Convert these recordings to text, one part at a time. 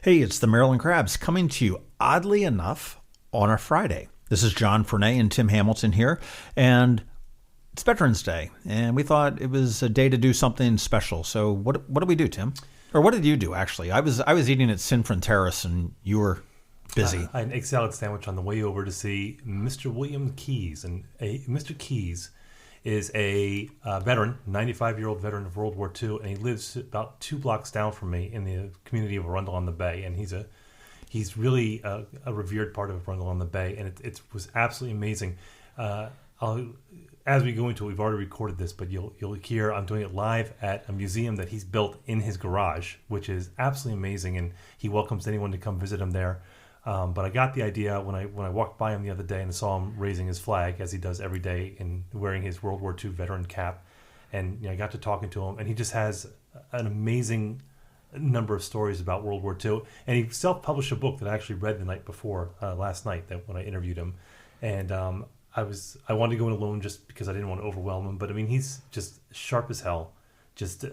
Hey, it's the Maryland Crabs coming to you, oddly enough, on a Friday. This is John Fernay and Tim Hamilton here, and it's Veterans Day, and we thought it was a day to do something special. So what did we do, Tim? Or what did you do, actually? I was eating at Sinfran Terrace, and you were busy. I had an egg salad sandwich on the way over to see Mr. William Keyes. And Mr. Keyes is a veteran, 95-year-old veteran of World War II, and he lives about 2 blocks down from me in the community of Arundel on the Bay. And he's really a revered part of Arundel on the Bay, and it was absolutely amazing. As we go into it, we've already recorded this, but you'll hear I'm doing it live at a museum that he's built in his garage, which is absolutely amazing, and he welcomes anyone to come visit him there. But I got the idea when I walked by him the other day and saw him raising his flag, as he does every day, and wearing his World War II veteran cap. And I got to talking to him, and he just has an amazing number of stories about World War II. And he self-published a book that I actually read the night before, last night, that when I interviewed him. And I wanted to go in alone just because I didn't want to overwhelm him. But I mean, he's just sharp as hell. Just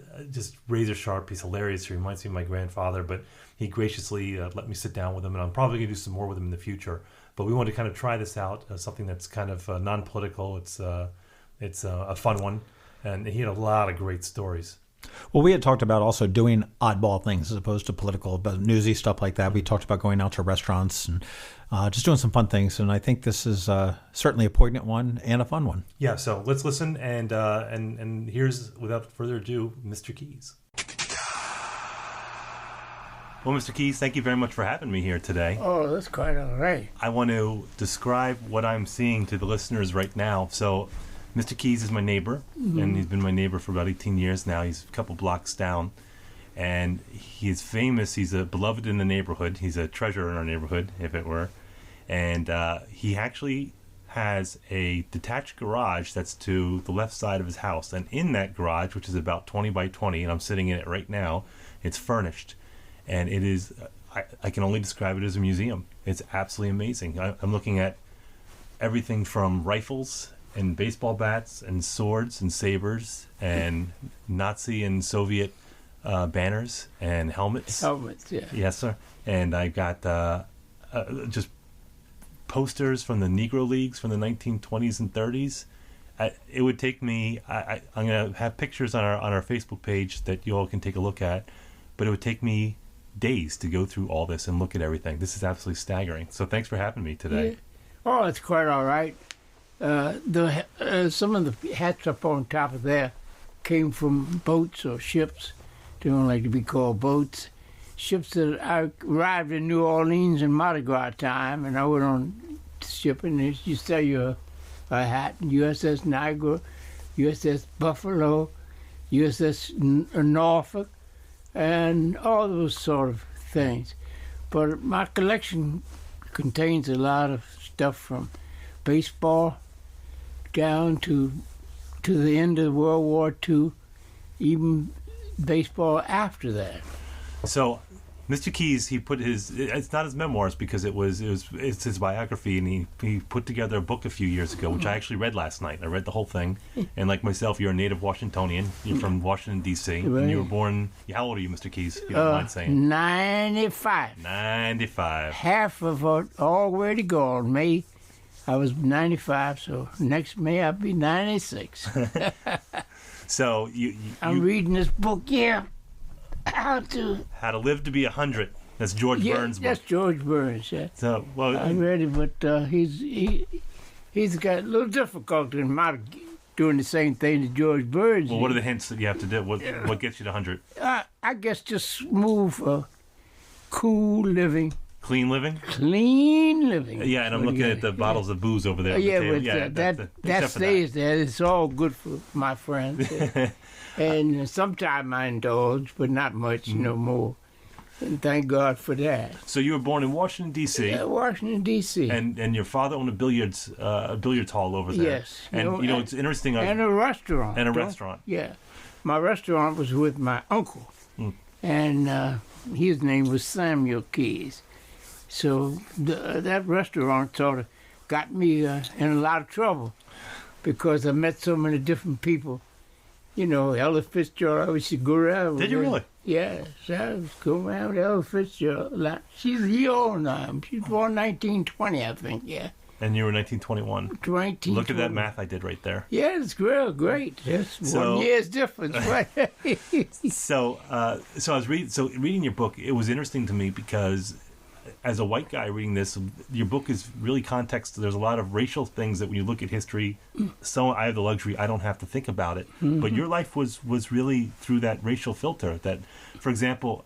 razor sharp. He's hilarious. He reminds me of my grandfather, but he graciously let me sit down with him, and I'm probably going to do some more with him in the future. But we wanted to kind of try this out, something that's kind of non-political. It's a fun one, and he had a lot of great stories. Well, we had talked about also doing oddball things as opposed to political, but newsy stuff like that. We talked about going out to restaurants and just doing some fun things. And I think this is certainly a poignant one and a fun one. Yeah, so let's listen. And here's, without further ado, Mr. Keyes. Well, Mr. Keyes, thank you very much for having me here today. Oh, that's quite all right. I want to describe what I'm seeing to the listeners right now. So Mr. Keyes is my neighbor, and he's been my neighbor for about 18 years now. He's a couple blocks down, and he's famous. He's a beloved in the neighborhood. He's a treasure in our neighborhood, if it were. And he actually has a detached garage that's to the left side of his house. And in that garage, which is about 20 by 20, and I'm sitting in it right now, it's furnished. And it is, I can only describe it as a museum. It's absolutely amazing. I'm looking at everything from rifles and baseball bats and swords and sabers and Nazi and Soviet banners and helmets. Helmets, yeah. Yes, sir. And I got just posters from the Negro Leagues from the 1920s and 30s. It would take me, I'm going to have pictures on our Facebook page that you all can take a look at, but it would take me days to go through all this and look at everything. This is absolutely staggering. So thanks for having me today. Yeah. Oh, it's quite all right. Some of the hats up on top of there came from boats or ships. They don't like to be called boats. Ships that I arrived in New Orleans in Mardi Gras time, and I went on the ship, and you sell you a hat. USS Niagara, USS Buffalo, USS Norfolk, and all those sort of things. But my collection contains a lot of stuff from baseball down to the end of World War II, even baseball after that. So, Mr. Keyes, he put it's not his memoirs because it's his biography, and he put together a book a few years ago, which I actually read last night. I read the whole thing, and like myself, you're a native Washingtonian. You're from Washington, D.C., right. And you were born, how old are you, Mr. Keyes, if you don't mind saying? 95. 95. Half of it already gone. May, I was 95, so next May I'll be 96. So I'm reading this book here. How to Live to Be 100. That's George Burns' book. That's George Burns, yeah. So, well, I read it, but he's got a little difficulty in doing the same thing that George Burns Well, what are the hints that you have to do? What gets you to 100? I guess just smooth, cool living. Clean living? Clean living. Yeah, and I'm looking at the bottles of booze over there. That stays there. It's all good for my friends. And sometimes I indulge, but not much, no more. And thank God for that. So you were born in Washington, D.C. Yeah, Washington, D.C. And your father owned a billiards hall over there. Yes. And, it's interesting. And a restaurant. And a restaurant. Yeah. My restaurant was with my uncle. And his name was Samuel Keyes. So that restaurant sort of got me in a lot of trouble because I met so many different people You know, Ella Fitzgerald, I used to go around with Did you her. really? Yeah, so I was going around with Ella Fitzgerald a lot. She's a year old now. She was born 1920, I think, yeah. And you were 1921. 1920. Look at that math I did right there. Yeah, it's real great. That's So- 1 year's difference, right? So I was reading your book. It was interesting to me because, as a white guy reading this, your book is really context. There's a lot of racial things that when you look at history, so I have the luxury I don't have to think about it. But your life was really through that racial filter. That, for example,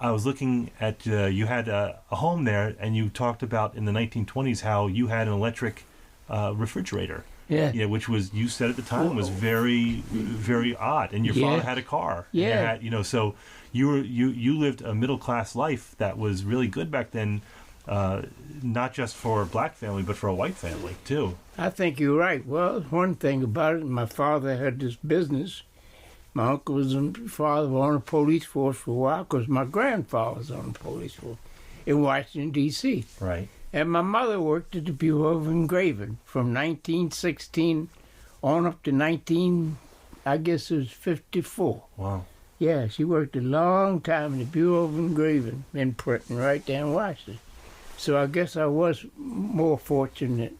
I was looking at you had a home there, and you talked about in the 1920s how you had an electric refrigerator. Yeah. Which was, you said at the time, was very, very odd. And your father had a car. And you Yeah. had, so you lived a middle class life that was really good back then, not just for a black family, but for a white family too. I think you're right. Well, one thing about it, my father had this business. My uncle was father was on the police force for a while because my grandfather was on the police force in Washington, D.C. Right. And my mother worked at the Bureau of Engraving from 1916 on up to I guess it was 54. Wow. Yeah, she worked a long time in the Bureau of Engraving in printing right down in Washington. So I guess I was more fortunate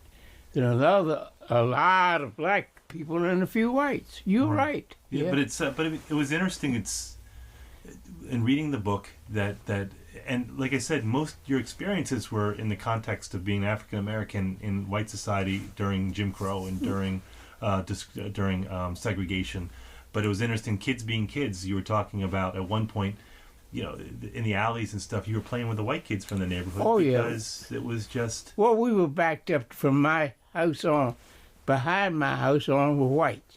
than a lot of black people and a few whites. You're right. Yeah, but it was interesting. It's in reading the book that and like I said, most your experiences were in the context of being African American in white society during Jim Crow and during segregation. But it was interesting, kids being kids. You were talking about at one point, in the alleys and stuff, you were playing with the white kids from the neighborhood. Oh, yeah. Because it was just... Well, we were backed up from my house on, behind my house on were whites.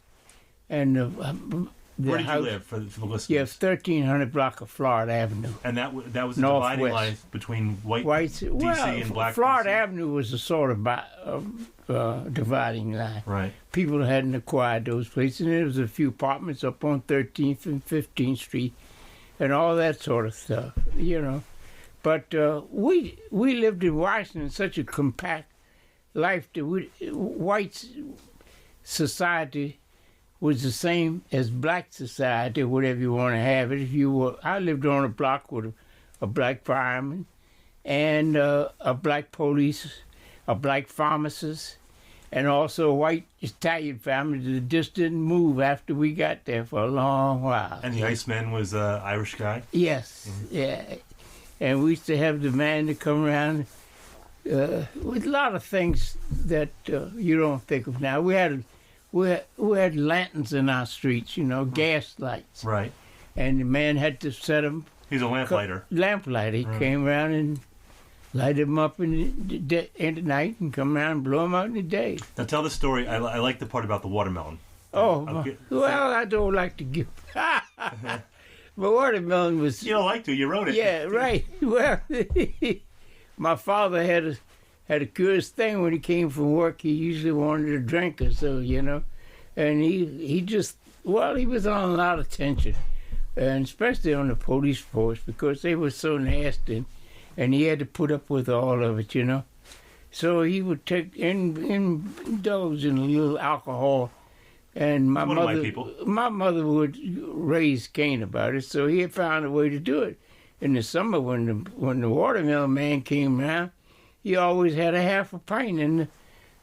And the Where did house, you live, for the listeners? Yeah, 1300 block of Florida Avenue. And that was the Northwest. dividing line between Whites, DC well, and black Florida DC? Avenue was a sort of dividing line. Right. People hadn't acquired those places, and there was a few apartments up on 13th and 15th Street, and all that sort of stuff, But we lived in Washington, such a compact life that white society was the same as black society, whatever you want to have it. I lived on a block with a black fireman and a black police, a black pharmacist, and also a white Italian family that just didn't move after we got there for a long while. And the Iceman was an Irish guy? Yes, yeah. And we used to have the man to come around with a lot of things that you don't think of now. We had lanterns in our streets, gas lights. Right. And the man had to set them. He's a lamplighter. Lamplighter. He came around and lighted them up in the night and come around and blow them out in the day. Now tell the story. I like the part about the watermelon. Well, I don't like to give. But watermelon was... You don't like to. You wrote it. Yeah, right. Well, my father had a curious thing when he came from work. He usually wanted a drink or so, And he was on a lot of tension. And especially on the police force because they were so nasty. And he had to put up with all of it, So he would indulge in a little alcohol. And my mother would raise Cain about it, so he had found a way to do it. In the summer, when the watermelon man came around, he always had a half a pint in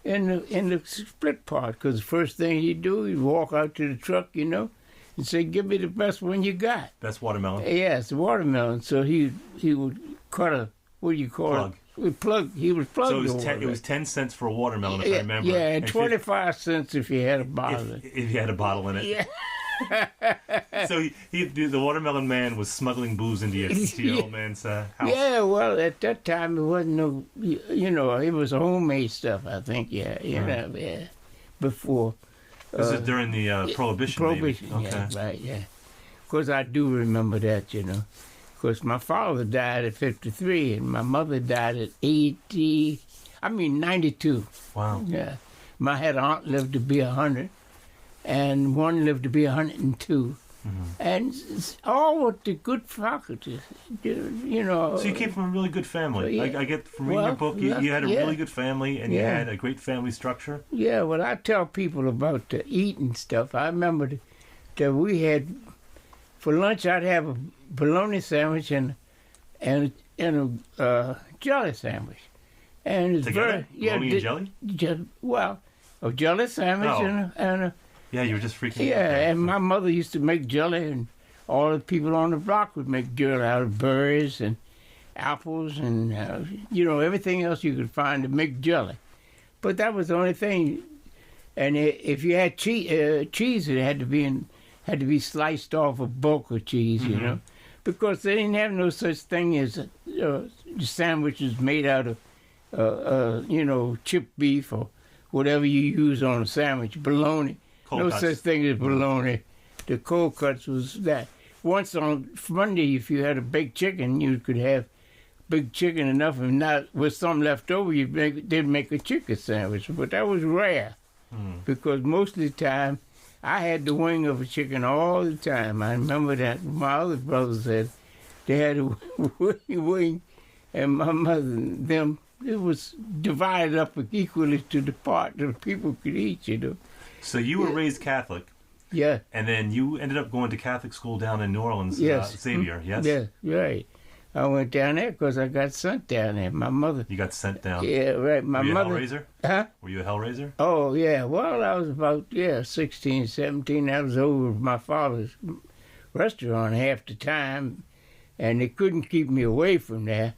the split part. Because the first thing he'd do, he'd walk out to the truck, and say, "Give me the best one you got." Best watermelon. Yes, the watermelon. So he would cut a plug. He would plug. So it was 10 cents for a watermelon, if I remember. Yeah, and 25 cents if you had a bottle. If you had a bottle in it. Yeah. So the watermelon man was smuggling booze into your old man's house. Yeah, well, at that time it wasn't no, it was homemade stuff. I think, yeah, before. This is during the Prohibition. Prohibition, maybe. Okay. Yeah, right, yeah. Of course, I do remember that, Of course, my father died at 53, and my mother died at 92. Wow. Yeah. I had an aunt lived to be 100, and one lived to be 102. Mm-hmm. And it's all with the good faculty, So you came from a really good family. Yeah. I get from reading your book, you had a really good family, and you had a great family structure. Yeah, well, I tell people about the eating stuff. I remember that we had for lunch. I'd have a bologna sandwich and a jelly sandwich, and it's Together? Bologna and jelly? A jelly sandwich and a yeah. You were just freaking out. yeah. There. And my mother used to make jelly, and all the people on the block would make jelly out of berries and apples and everything else you could find to make jelly. But that was the only thing. And if you had cheese, it had to be sliced off a bulk of cheese, because they didn't have no such thing as sandwiches made out of chipped beef or whatever you use on a sandwich, bologna. Cold no cuts. Such thing as bologna. The cold cuts was that. Once on Monday, if you had a baked chicken, you could have big chicken enough, and not with some left over, they'd make a chicken sandwich. But that was rare, because most of the time, I had the wing of a chicken all the time. I remember that my other brothers said they had a wing, and my mother and them, it was divided up equally to the part that people could eat, So you were raised Catholic. Yeah. And then you ended up going to Catholic school down in New Orleans, Yes. Xavier, yes? Yeah, right. I went down there because I got sent down there. My mother. You got sent down. Yeah, right. My Were you mother. a Hellraiser? Huh? Were you a Hellraiser? Oh, yeah. Well, I was about, 16, 17. I was over at my father's restaurant half the time, and they couldn't keep me away from there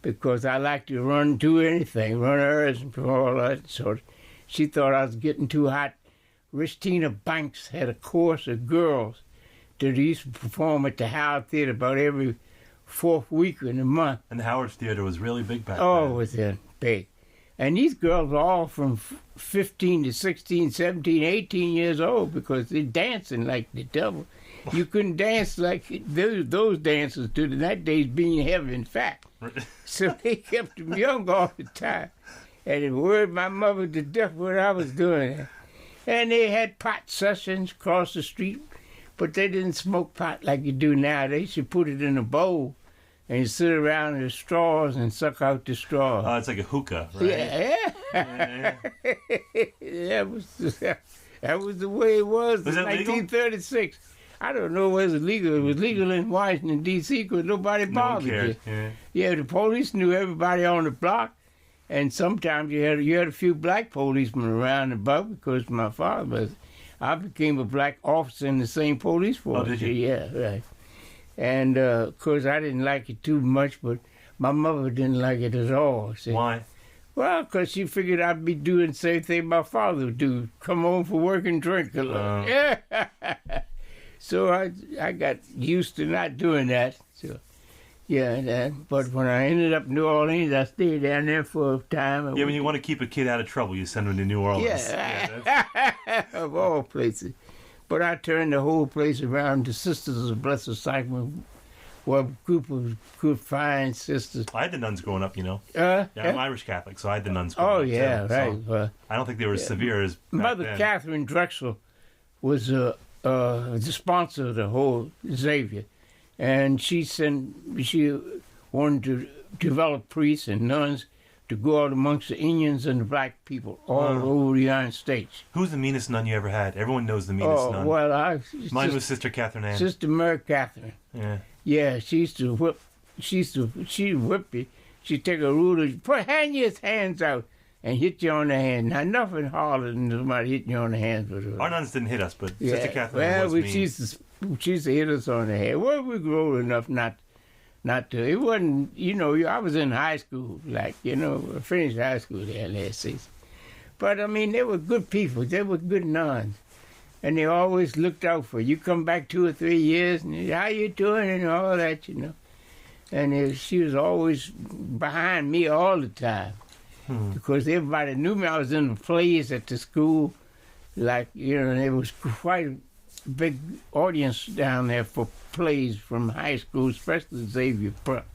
because I liked to do anything, run errands and all that sort. She thought I was getting too hot. Christina Banks had a course of girls that used to perform at the Howard Theater about every fourth week in the month. And the Howard Theater was really big back then. Oh, it was big. And these girls were all from 15 to 16, 17, 18 years old because they're dancing like the devil. You couldn't dance like those dancers did in that days being heavy and fat. So they kept them young all the time. And it worried my mother to death what I was doing. And they had pot sessions across the street, but they didn't smoke pot like you do now. They should put it in a bowl and you sit around in the straws and suck out the straw. Oh, it's like a hookah, right? Yeah. That was the way it was in that legal? 1936. I don't know whether it was legal. It was legal in Washington, D.C. because nobody No one bothered you. cared. Yeah, the police knew everybody on the block. And sometimes you had a few black policemen around the block because my father was. I became a black officer in the same police force. Oh, did you? Yeah, right. And of course, I didn't like it too much, but my mother didn't like it at all. See? Why? Well, because she figured I'd be doing the same thing my father would do: come home for work and drink a lot. Yeah. So I got used to not doing that. So. Yeah, but when I ended up in New Orleans, I stayed down there for a time. Yeah, when you want to keep a kid out of trouble, you send him to New Orleans. Yeah, of all places. But I turned the whole place around. The Sisters of the Blessed Sacrament were a group of good, fine sisters. I had the nuns growing up, Yeah, I'm Irish Catholic, so I had the nuns growing up. Oh, yeah, too, right. So I don't think they were as severe as back Mother then. Catherine Drexel was the sponsor of the whole Xavier. And she wanted to develop priests and nuns to go out amongst the Indians and the black people all over the United States. Who's the meanest nun you ever had? Everyone knows the meanest nun. Well, Mine was Sister Catherine Ann. Sister Mary Catherine. Yeah. Yeah, she used to whip. She'd whip you. She'd take a ruler, hand your hands out, and hit you on the hand. Now, nothing harder than somebody hitting you on the hands with her. Our nuns didn't hit us, but Yeah. Sister Catherine was mean. She used to hit us on the head. Well, we were old enough not to. It wasn't, I was in high school, I finished high school there last season. But, I mean, they were good people. They were good nuns. And they always looked out for you. Come back 2 or 3 years, and how you doing, and all that, And she was always behind me all the time. Because everybody knew me. I was in the plays at the school. There was quite a big audience down there for plays from high school, especially Xavier Prep,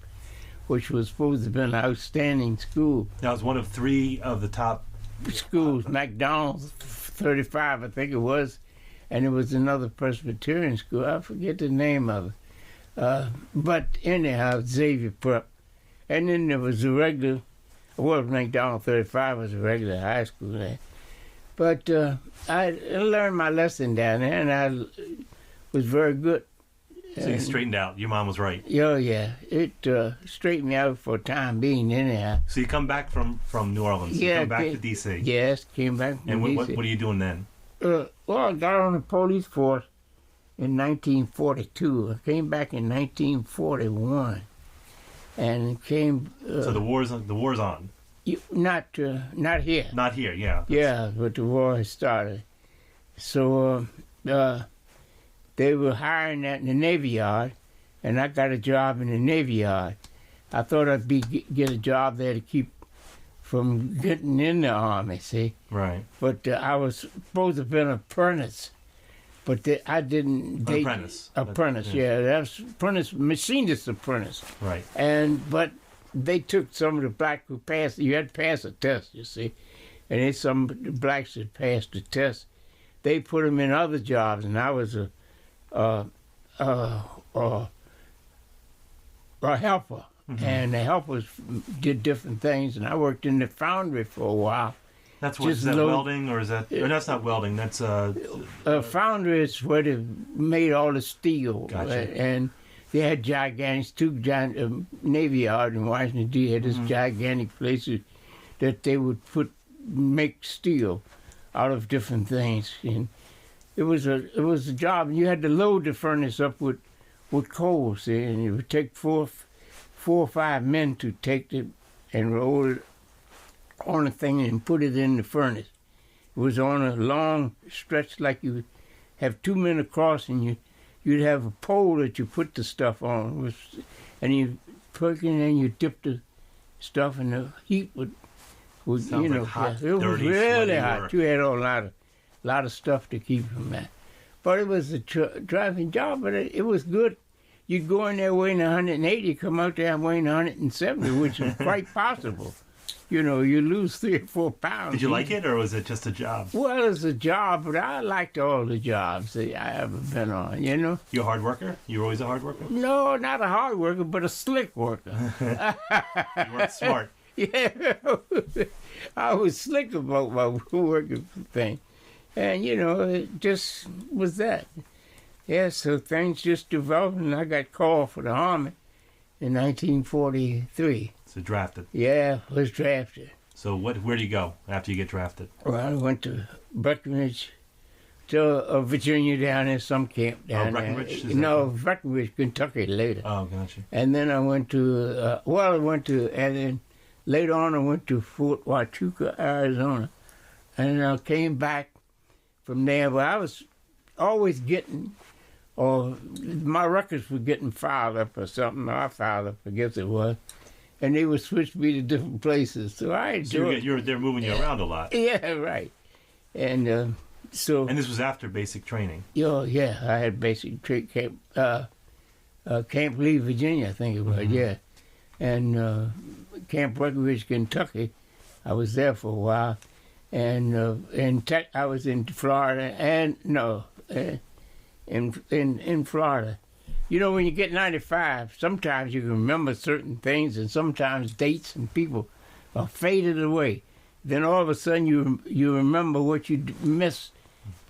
which was supposed to have been an outstanding school. That was one of 3 of the top schools. McDonald's, 35, I think it was, and it was another Presbyterian school. I forget the name of it. But anyhow, Xavier Prep. And then there was the regular, McDonald 35 was a regular high school there. But I learned my lesson down there, and I was very good. So you straightened out. Your mom was right. Oh, yeah. It straightened me out for a time being, anyhow. So you come back from New Orleans. Yeah, you come back to D.C. Yes, came back from And D.C. what are you doing then? Well, I got on the police force in 1942. I came back in 1941, and came. So the war's on. Not here. Not here, yeah. Yeah, but the war had started. So they were hiring in the Navy Yard, and I got a job in the Navy Yard. I thought I'd get a job there to keep from getting in the Army, see? Right. But I was supposed to have been an apprentice, but I didn't. Apprentice. Apprentice, yeah. That's apprentice, machinist apprentice. Right. But they took some of the black who passed. You had to pass a test, you see, and there's some blacks that passed the test. They put them in other jobs, and I was a helper, and the helpers did different things. And I worked in the foundry for a while. That's what, is that welding, or is that? Or that's not welding. That's foundry is where they made all the steel, Gotcha. And they had two giant Navy Yard in Washington D. Had this gigantic places that they would make steel out of different things, and it was a job. And you had to load the furnace up with coal, see, and it would take four or five men to take it and roll it on a thing and put it in the furnace. It was on a long stretch, like you would have two men across, and you'd have a pole that you put the stuff on, and you put it in and you dip the stuff, and the heat would sounds like hot, it was dirty, really hot. work. You had a lot of stuff to keep from that. But it was a driving job, but it was good. You'd go in there weighing 180, come out there weighing 170, which is quite possible. You lose 3 or 4 pounds. Did you like it, or was it just a job? Well, it's a job, but I liked all the jobs that I ever been on, You a hard worker? You were always a hard worker? No, not a hard worker, but a slick worker. You weren't smart. Yeah, I was slick about my working thing. And, it just was that. Yeah, so things just developed, and I got called for the Army in 1943. So drafted. Yeah, was drafted. So where do you go after you get drafted? Well, I went to Breckenridge, to Virginia down there, some camp down Breckenridge? there. No, Breckenridge, Kentucky later. Oh, gotcha. And then I went to, and then later on I went to Fort Huachuca, Arizona. And I came back from there, but I was always getting, or my records were getting filed up or something. I filed up, I guess it was. And they would switch me to different places. So I enjoyed it. They're moving you around a lot. Yeah, right. And And this was after basic training. Yeah, I had basic camp, Camp Lee, Virginia, I think it was, yeah. And Camp Breckenridge, Kentucky, I was there for a while. And I was in Florida, in Florida. When you get 95, sometimes you can remember certain things, and sometimes dates and people are faded away. Then all of a sudden you remember what you missed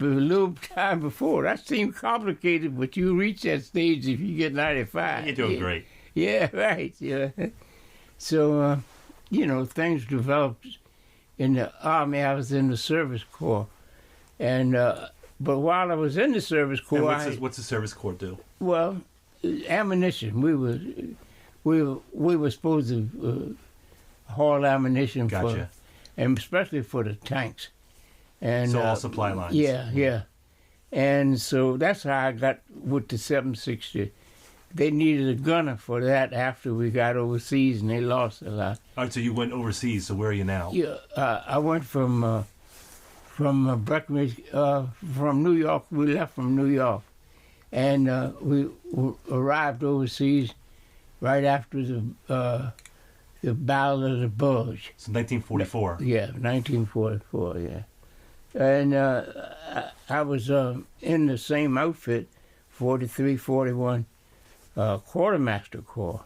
a little time before. That seemed complicated, but you reach that stage if you get 95. You're doing great. Yeah, right. Yeah. So, things developed in the Army. I was in the Service Corps, and but while I was in the Service Corps, and what's the Service Corps do? Well, ammunition. We were supposed to haul ammunition Gotcha. and especially for the tanks. And so all supply lines. Yeah. And so that's how I got with the 760. They needed a gunner for that after we got overseas, and they lost a lot. All right, so you went overseas. So where are you now? Yeah, I went from Breckenridge, from New York. We left from New York, and we arrived overseas right after the Battle of the Bulge. So 1944. Yeah, 1944. Yeah, and I was in the same outfit, 43, 41. Quartermaster Corps,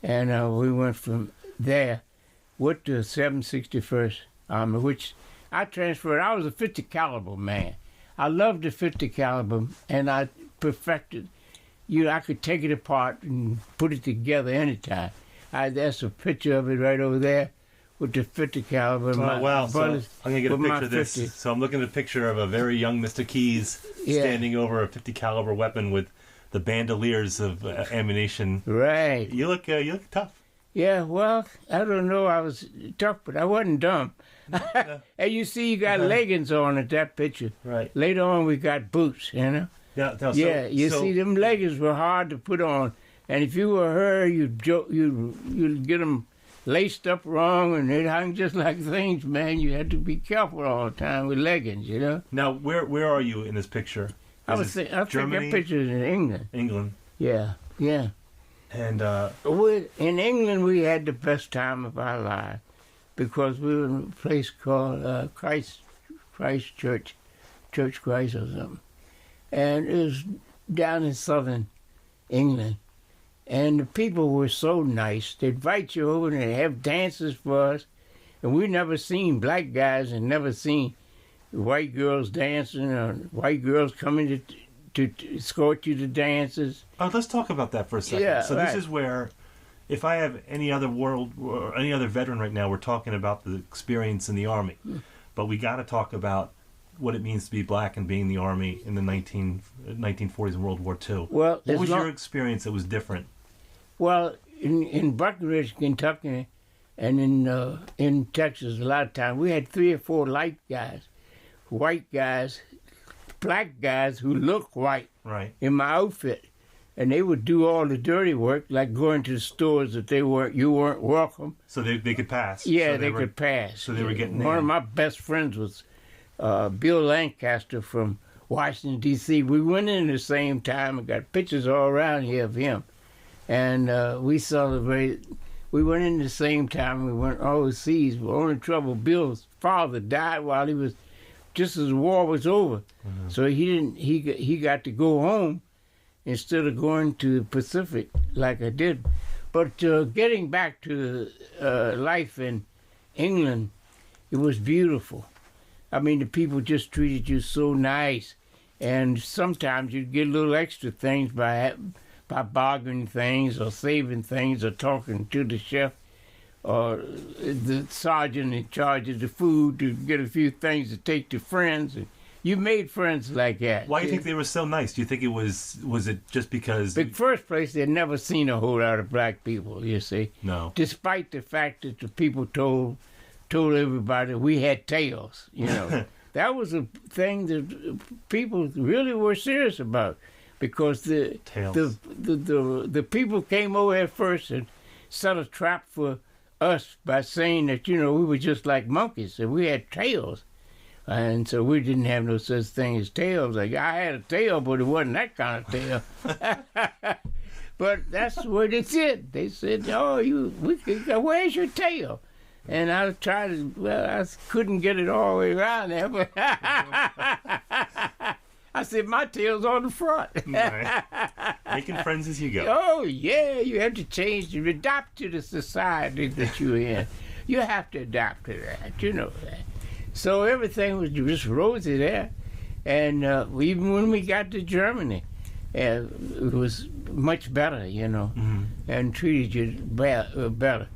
and we went from there with the 761st Army, which I transferred. I was a 50 caliber man. I loved the 50 caliber, and I perfected. I could take it apart and put it together anytime. That's a picture of it right over there with the 50 caliber. Oh, wow. So I'm going to get a picture of this. 50. So I'm looking at a picture of a very young Mr. Keys standing over a 50 caliber weapon with the bandoliers of ammunition. Right. You look tough. Yeah, well, I don't know. I was tough, but I wasn't dumb. And you see, you got leggings on at that picture. Right. Later on, we got boots, you know? Yeah, you see, them leggings were hard to put on. And if you were her, you'd get them laced up wrong, and they'd hang just like things, man. You had to be careful all the time with leggings, you know? Now, where are you in this picture? I think that picture is in England. England. Yeah. And in England, we had the best time of our lives because we were in a place called Christ Church Christ or something. And it was down in southern England. And the people were so nice. They'd invite you over and they'd have dances for us. And we never seen black guys and never seen white girls dancing or white girls coming to escort you to dances. Oh, let's talk about that for a second. Yeah, so this is where, if I have any other veteran right now, we're talking about the experience in the Army. But we got to talk about what it means to be black and being in the Army in the 1940s and World War II. Well, what was your experience that was different? Well, in Breckenridge, Kentucky, and in Texas, a lot of times, we had 3 or 4 light guys, white guys, black guys who look white in my outfit. And they would do all the dirty work, like going to the stores that you weren't welcome. So they could pass. Yeah, so they could pass. So they were getting One of my best friends was Bill Lancaster from Washington, D.C. We went in at the same time and got pictures all around here of him. And we celebrated. We went in the same time. We went overseas. The only trouble, Bill's father died while he was, just as the war was over. Mm-hmm. So he got to go home instead of going to the Pacific like I did. But getting back to life in England, it was beautiful. I mean, the people just treated you so nice. And sometimes you'd get little extra things by bargaining things or saving things or talking to the chef or the sergeant in charge of the food to get a few things to take to friends. And you made friends like that. Why do you think they were so nice? Do you think it was it just because... In the first place, they'd never seen a whole lot of black people, you see. No. Despite the fact that the people told everybody we had tails, you know. That was a thing that people really were serious about because the people came over at first and set a trap for us by saying that, you know, we were just like monkeys and we had tails. And so we didn't have no such thing as tails. Like, I had a tail, but it wasn't that kind of tail. But that's what they said. They said, "Oh, where's your tail?" And I tried to. Well, I couldn't get it all the way around there, but I said, "My tail's on the front." Right. Making friends as you go. Oh yeah, you have to change, you adapt to the society that you're in. You have to adapt to that. You know that. So everything was just rosy there. And even when we got to Germany, it was much better, you know, and treated you better. Better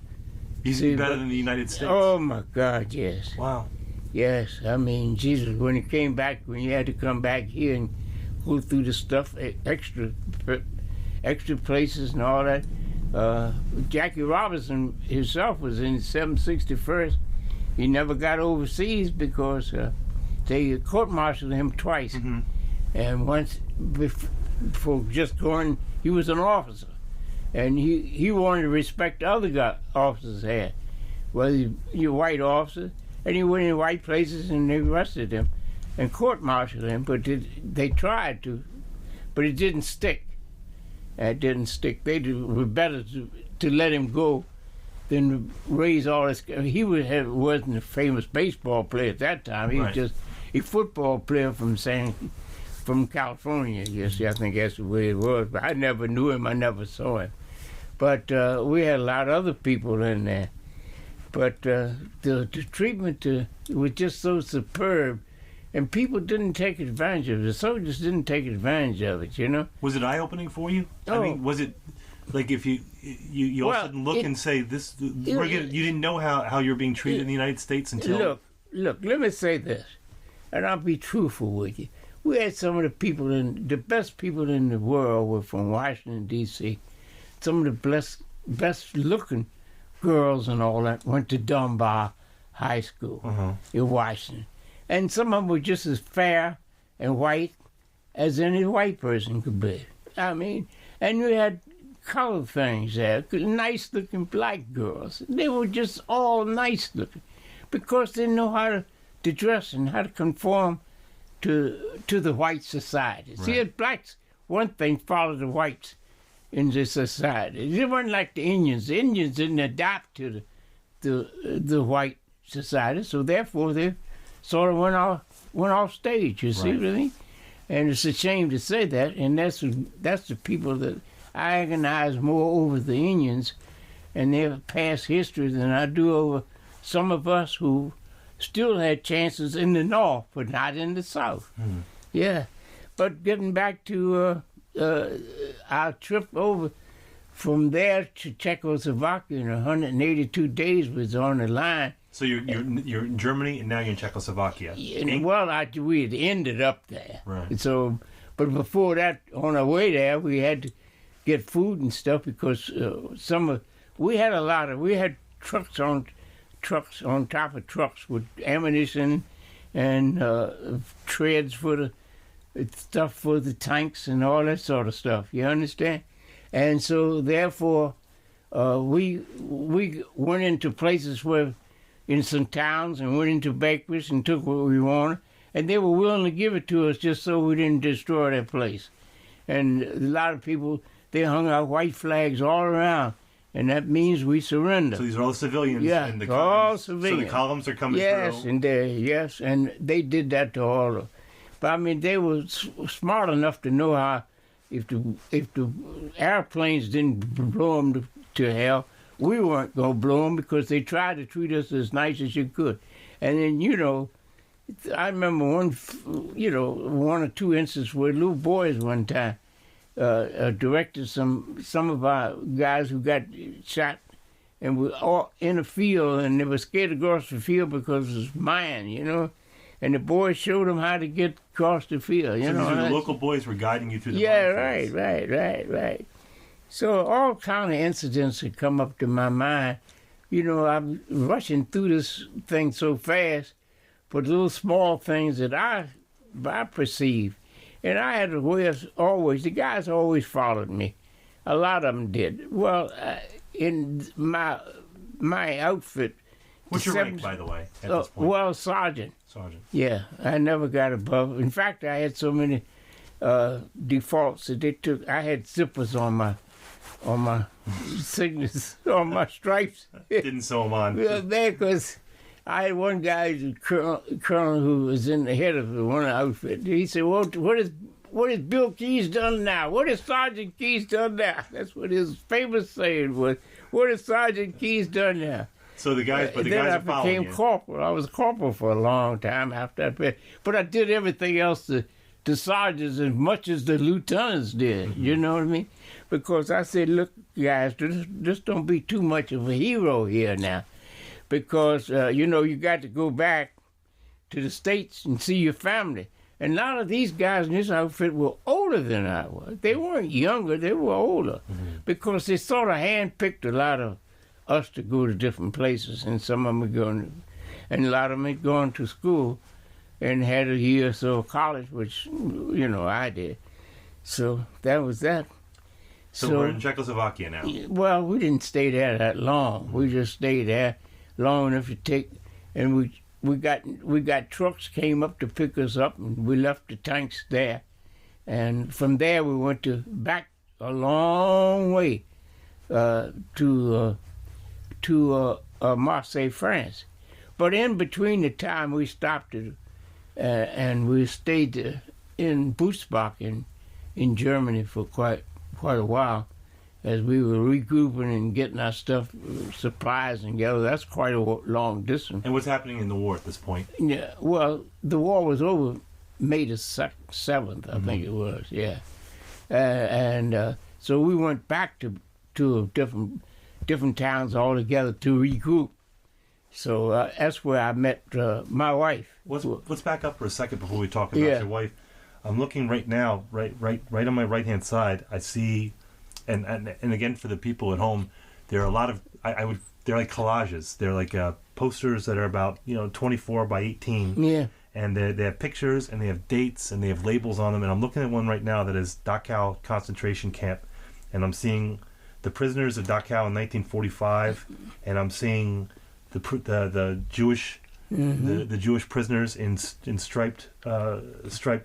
than the United States? Oh, my God, yes. Wow. Yes. I mean, Jesus, when you had to come back here and go through the stuff, extra places and all that. Jackie Robinson himself was in 761st. He never got overseas because they court-martialed him twice. Mm-hmm. And once before just going, he was an officer. And he wanted to respect other officers had. Well, you're a white officer, and he went in white places and they arrested him and court-martialed him. But they tried to, but it didn't stick. It didn't stick. They were better to let him go than raise all this. He wasn't a famous baseball player at that time. He was just a football player from California. Yes, I think that's the way it was. But I never knew him. I never saw him. But we had a lot of other people in there. But the treatment was just so superb, and people didn't take advantage of it. The soldiers didn't take advantage of it, you know. Was it eye-opening for you? Oh. I mean, was it like if you all of a sudden look and say, "This"? You didn't know how you're being treated in the United States until. Look. Let me say this, and I'll be truthful with you. We had some of the best people in the world were from Washington D.C. Some of the best looking girls and all that went to Dunbar High School in Washington. And some of them were just as fair and white as any white person could be. I mean, and you had colored things there, nice-looking black girls. They were just all nice-looking because they know how to dress and how to conform to the white society. Right. See, as blacks, one thing, follow the whites in this society. They weren't like the Indians. The Indians didn't adapt to the white society, so therefore they sort of went off stage. You see what I mean? And it's a shame to say that. And that's the people that I agonize more over the Indians and their past history than I do over some of us who still had chances in the North, but not in the South. Yeah. But getting back to our trip over from there to Czechoslovakia in 182 days was on the line. So you're in Germany and now you're in Czechoslovakia. Well, we had ended up there. Right. So, but before that, on our way there, we had to get food and stuff because we had trucks on top of trucks with ammunition and treads for the stuff for the tanks and all that sort of stuff. You understand? And so therefore, we went into places in some towns and went into bakeries and took what we wanted, and they were willing to give it to us just so we didn't destroy that place. And a lot of people, they hung out white flags all around, and that means we surrender. So these are all civilians. Yeah, and the all civilians. So the columns are coming through. Yes, and they did that to all of them. But I mean, they were smart enough to know how, if the airplanes didn't blow them to hell, we weren't going to blow them because they tried to treat us as nice as you could. And then, I remember one or two instances where little boys one time directed some of our guys who got shot and were all in a field, and they were scared to go across the field because it was mine, And the boys showed them how to get across the field. So the local boys were guiding you through the minefields. Right. So all kind of incidents had come up to my mind. I'm rushing through this thing so fast, but little small things that I perceived. And I had a way of the guys always followed me. A lot of them did. Well, in my outfit. What's your rank, by the way, at this point? Well, sergeant. Sergeant. Yeah, I never got above. In fact, I had so many defaults that I had zippers on my signals, on my stripes. Didn't sew them on. Well, because I had one guy, colonel, who was in the head of one outfit. He said, "Well, what has Bill Keyes done now? What has Sergeant Keyes done now?" That's what his famous saying was. What has Sergeant Keyes done now? So the guys, but the guys are following you. Then I became corporal. I was a corporal for a long time after that. But I did everything else to sergeants as much as the lieutenants did. Mm-hmm. You know what I mean? Because I said, look, guys, just don't be too much of a hero here now. Because, you got to go back to the States and see your family. And a lot of these guys in this outfit were older than I was. They weren't younger. They were older. Mm-hmm. Because they sort of handpicked a lot of us to go to different places, and some of them were going, and a lot of them had gone to school and had a year or so of college, which, I did. So that was that. So we're in Czechoslovakia now. Well, we didn't stay there that long. We just stayed there long enough to take, and we got trucks came up to pick us up, and we left the tanks there. And from there we went back a long way to Marseille, France. But in between the time we stopped and we stayed in Butzbach in Germany for quite a while. as we were regrouping and getting our stuff, supplies together. That's quite a long distance. And what's happening in the war at this point? Yeah, well, the war was over May the 7th, I think it was, yeah. So we went back to different towns altogether to regroup. So that's where I met my wife. Let's back up for a second before we talk about your wife. I'm looking right now, right on my right-hand side. I see, and again for the people at home, there are a lot of they're like collages. They're like posters that are about 24 by 18. Yeah. And they have pictures and they have dates and they have labels on them. And I'm looking at one right now that is Dachau concentration camp, and I'm seeing the prisoners of Dachau in 1945, and I'm seeing the Jewish. Mm-hmm. The Jewish prisoners in striped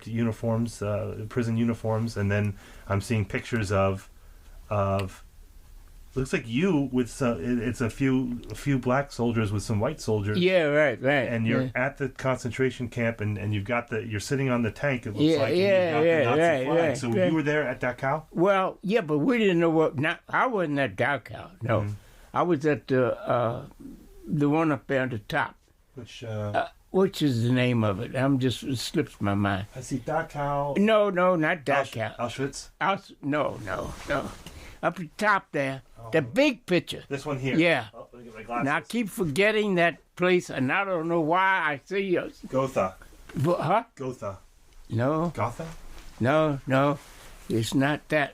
uniforms, prison uniforms, and then I'm seeing pictures of looks like you with it's a few black soldiers with some white soldiers. Yeah, right. And you're at the concentration camp, and you've got you're sitting on the tank. It looks like and you've got the Nazi flag. So you were there at Dachau? Well, yeah, but we didn't know what. I wasn't at Dachau. No, mm-hmm. I was at the one up there at the top. Which is the name of it? It slips my mind. I see Dachau. No, not Dachau. Auschwitz? No. Up at the top there, the big picture. This one here? Yeah. Oh, let me get my glasses. Now I keep forgetting that place, and I don't know why I see you. Gotha. Huh? Gotha. No. Gotha? No. It's not that.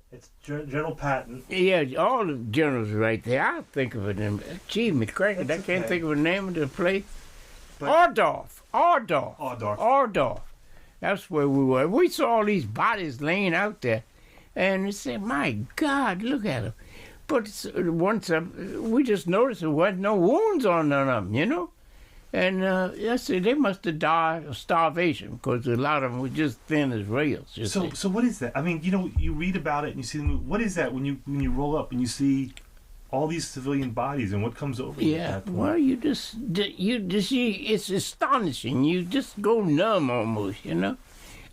It's General Patton. Yeah, all the generals are right there. I'll think of it. Gee, McCracken, I can't think of the name of the place. Ordorf. That's where we were. We saw all these bodies laying out there, and we said, "My God, look at them!" But once we just noticed there wasn't no wounds on none of them, And I said they must have died of starvation because a lot of them were just thin as rails. So what is that? I mean, you read about it and you see the movie. What is that when you roll up and you see all these civilian bodies and what comes over you? Yeah, well, you just it's astonishing. You just go numb almost, And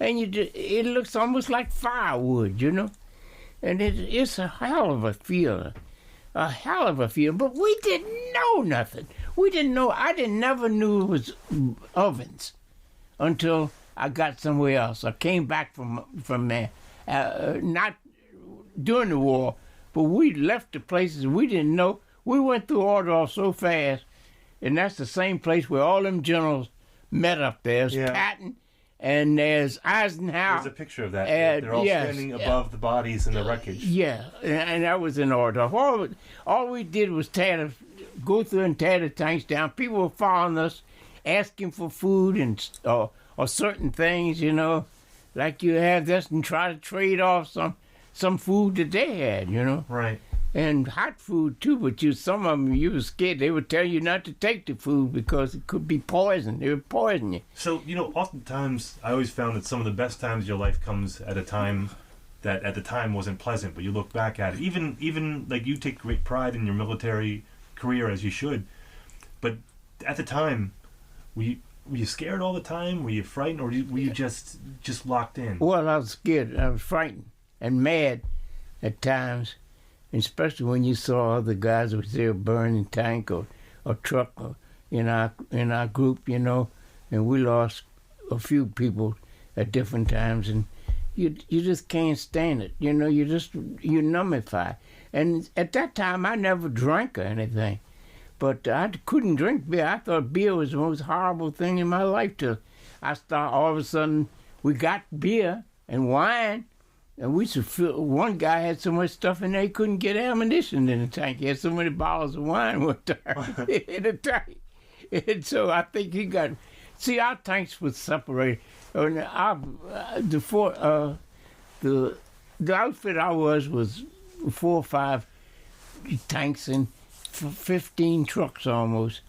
it looks almost like firewood, And it's a hell of a feeling. But we didn't know nothing. We didn't know. Never knew it was ovens until I got somewhere else. I came back from there, not during the war, but we left the places we didn't know. We went through Ordorf so fast, and that's the same place where all them generals met up there. There's Patton, and there's Eisenhower. There's a picture of that. They're all standing above the bodies in the wreckage. Yeah, and that was in Ordorf. All we did was go through and tear the tanks down. People were following us, asking for food or certain things, like you have this, and try to trade off some food that they had, Right. And hot food too, but some of them you were scared. They would tell you not to take the food because it could be poison. They would poison you. So oftentimes I always found that some of the best times of your life comes at a time that at the time wasn't pleasant, but you look back at it. Even like you take great pride in your military career, as you should, but at the time, were you scared all the time? Were you frightened, or were you just locked in? Well, I was scared. I was frightened and mad at times, especially when you saw other guys who was there burning tank or truck in our group, and we lost a few people at different times, and you just can't stand it. You numbify. And at that time, I never drank or anything. But I couldn't drink beer. I thought beer was the most horrible thing in my life. Till all of a sudden, we got beer and wine. And we used to feel, one guy had so much stuff in there, he couldn't get ammunition in the tank. He had so many bottles of wine one time in the tank. And so I think he got... See, our tanks were separated. And the outfit I was 4 or 5 tanks and 15 trucks almost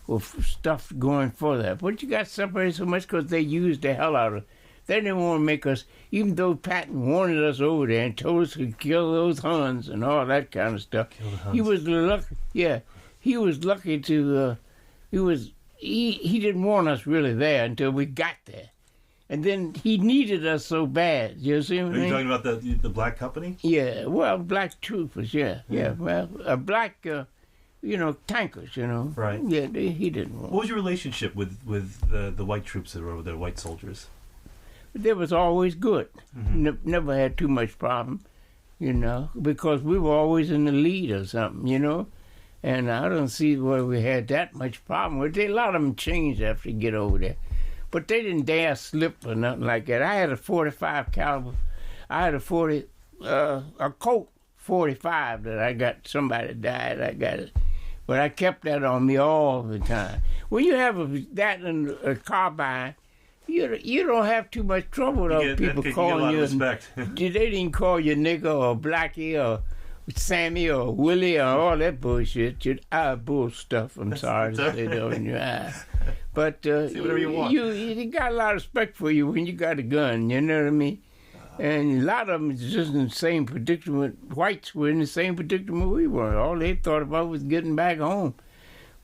with stuff going for that. But you got separated so much because they used the hell out of it. They didn't want to make us, even though Patton wanted us over there and told us to kill those Huns and all that kind of stuff. He was lucky. Yeah, he was lucky to. He didn't want us really there until we got there, And then he needed us so bad. You see what I Are you mean? talking about the black company? Yeah, well, black troopers, yeah. Well, black, tankers, Right. Yeah, he didn't want. What was your relationship with the white troops that were over there, white soldiers? They was always good. Mm-hmm. Never had too much problem, because we were always in the lead or something, And I don't see where we had that much problem with it. A lot of them changed after you get over there. But they didn't dare slip or nothing like that. I had a 45 caliber. I had a Colt 45 that I got. Somebody died. I got it. But I kept that on me all the time. When you have that in a carbine, you don't have too much trouble with people calling you. Respect. They didn't call you nigger or blackie or Sammy or Willie or all that bullshit. Bull stuff. I'm sorry to say that in your eye. But say whatever you want. You got a lot of respect for you when you got a gun. You know what I mean? And a lot of them is just in the same predicament. Whites were in the same predicament we were. All they thought about was getting back home.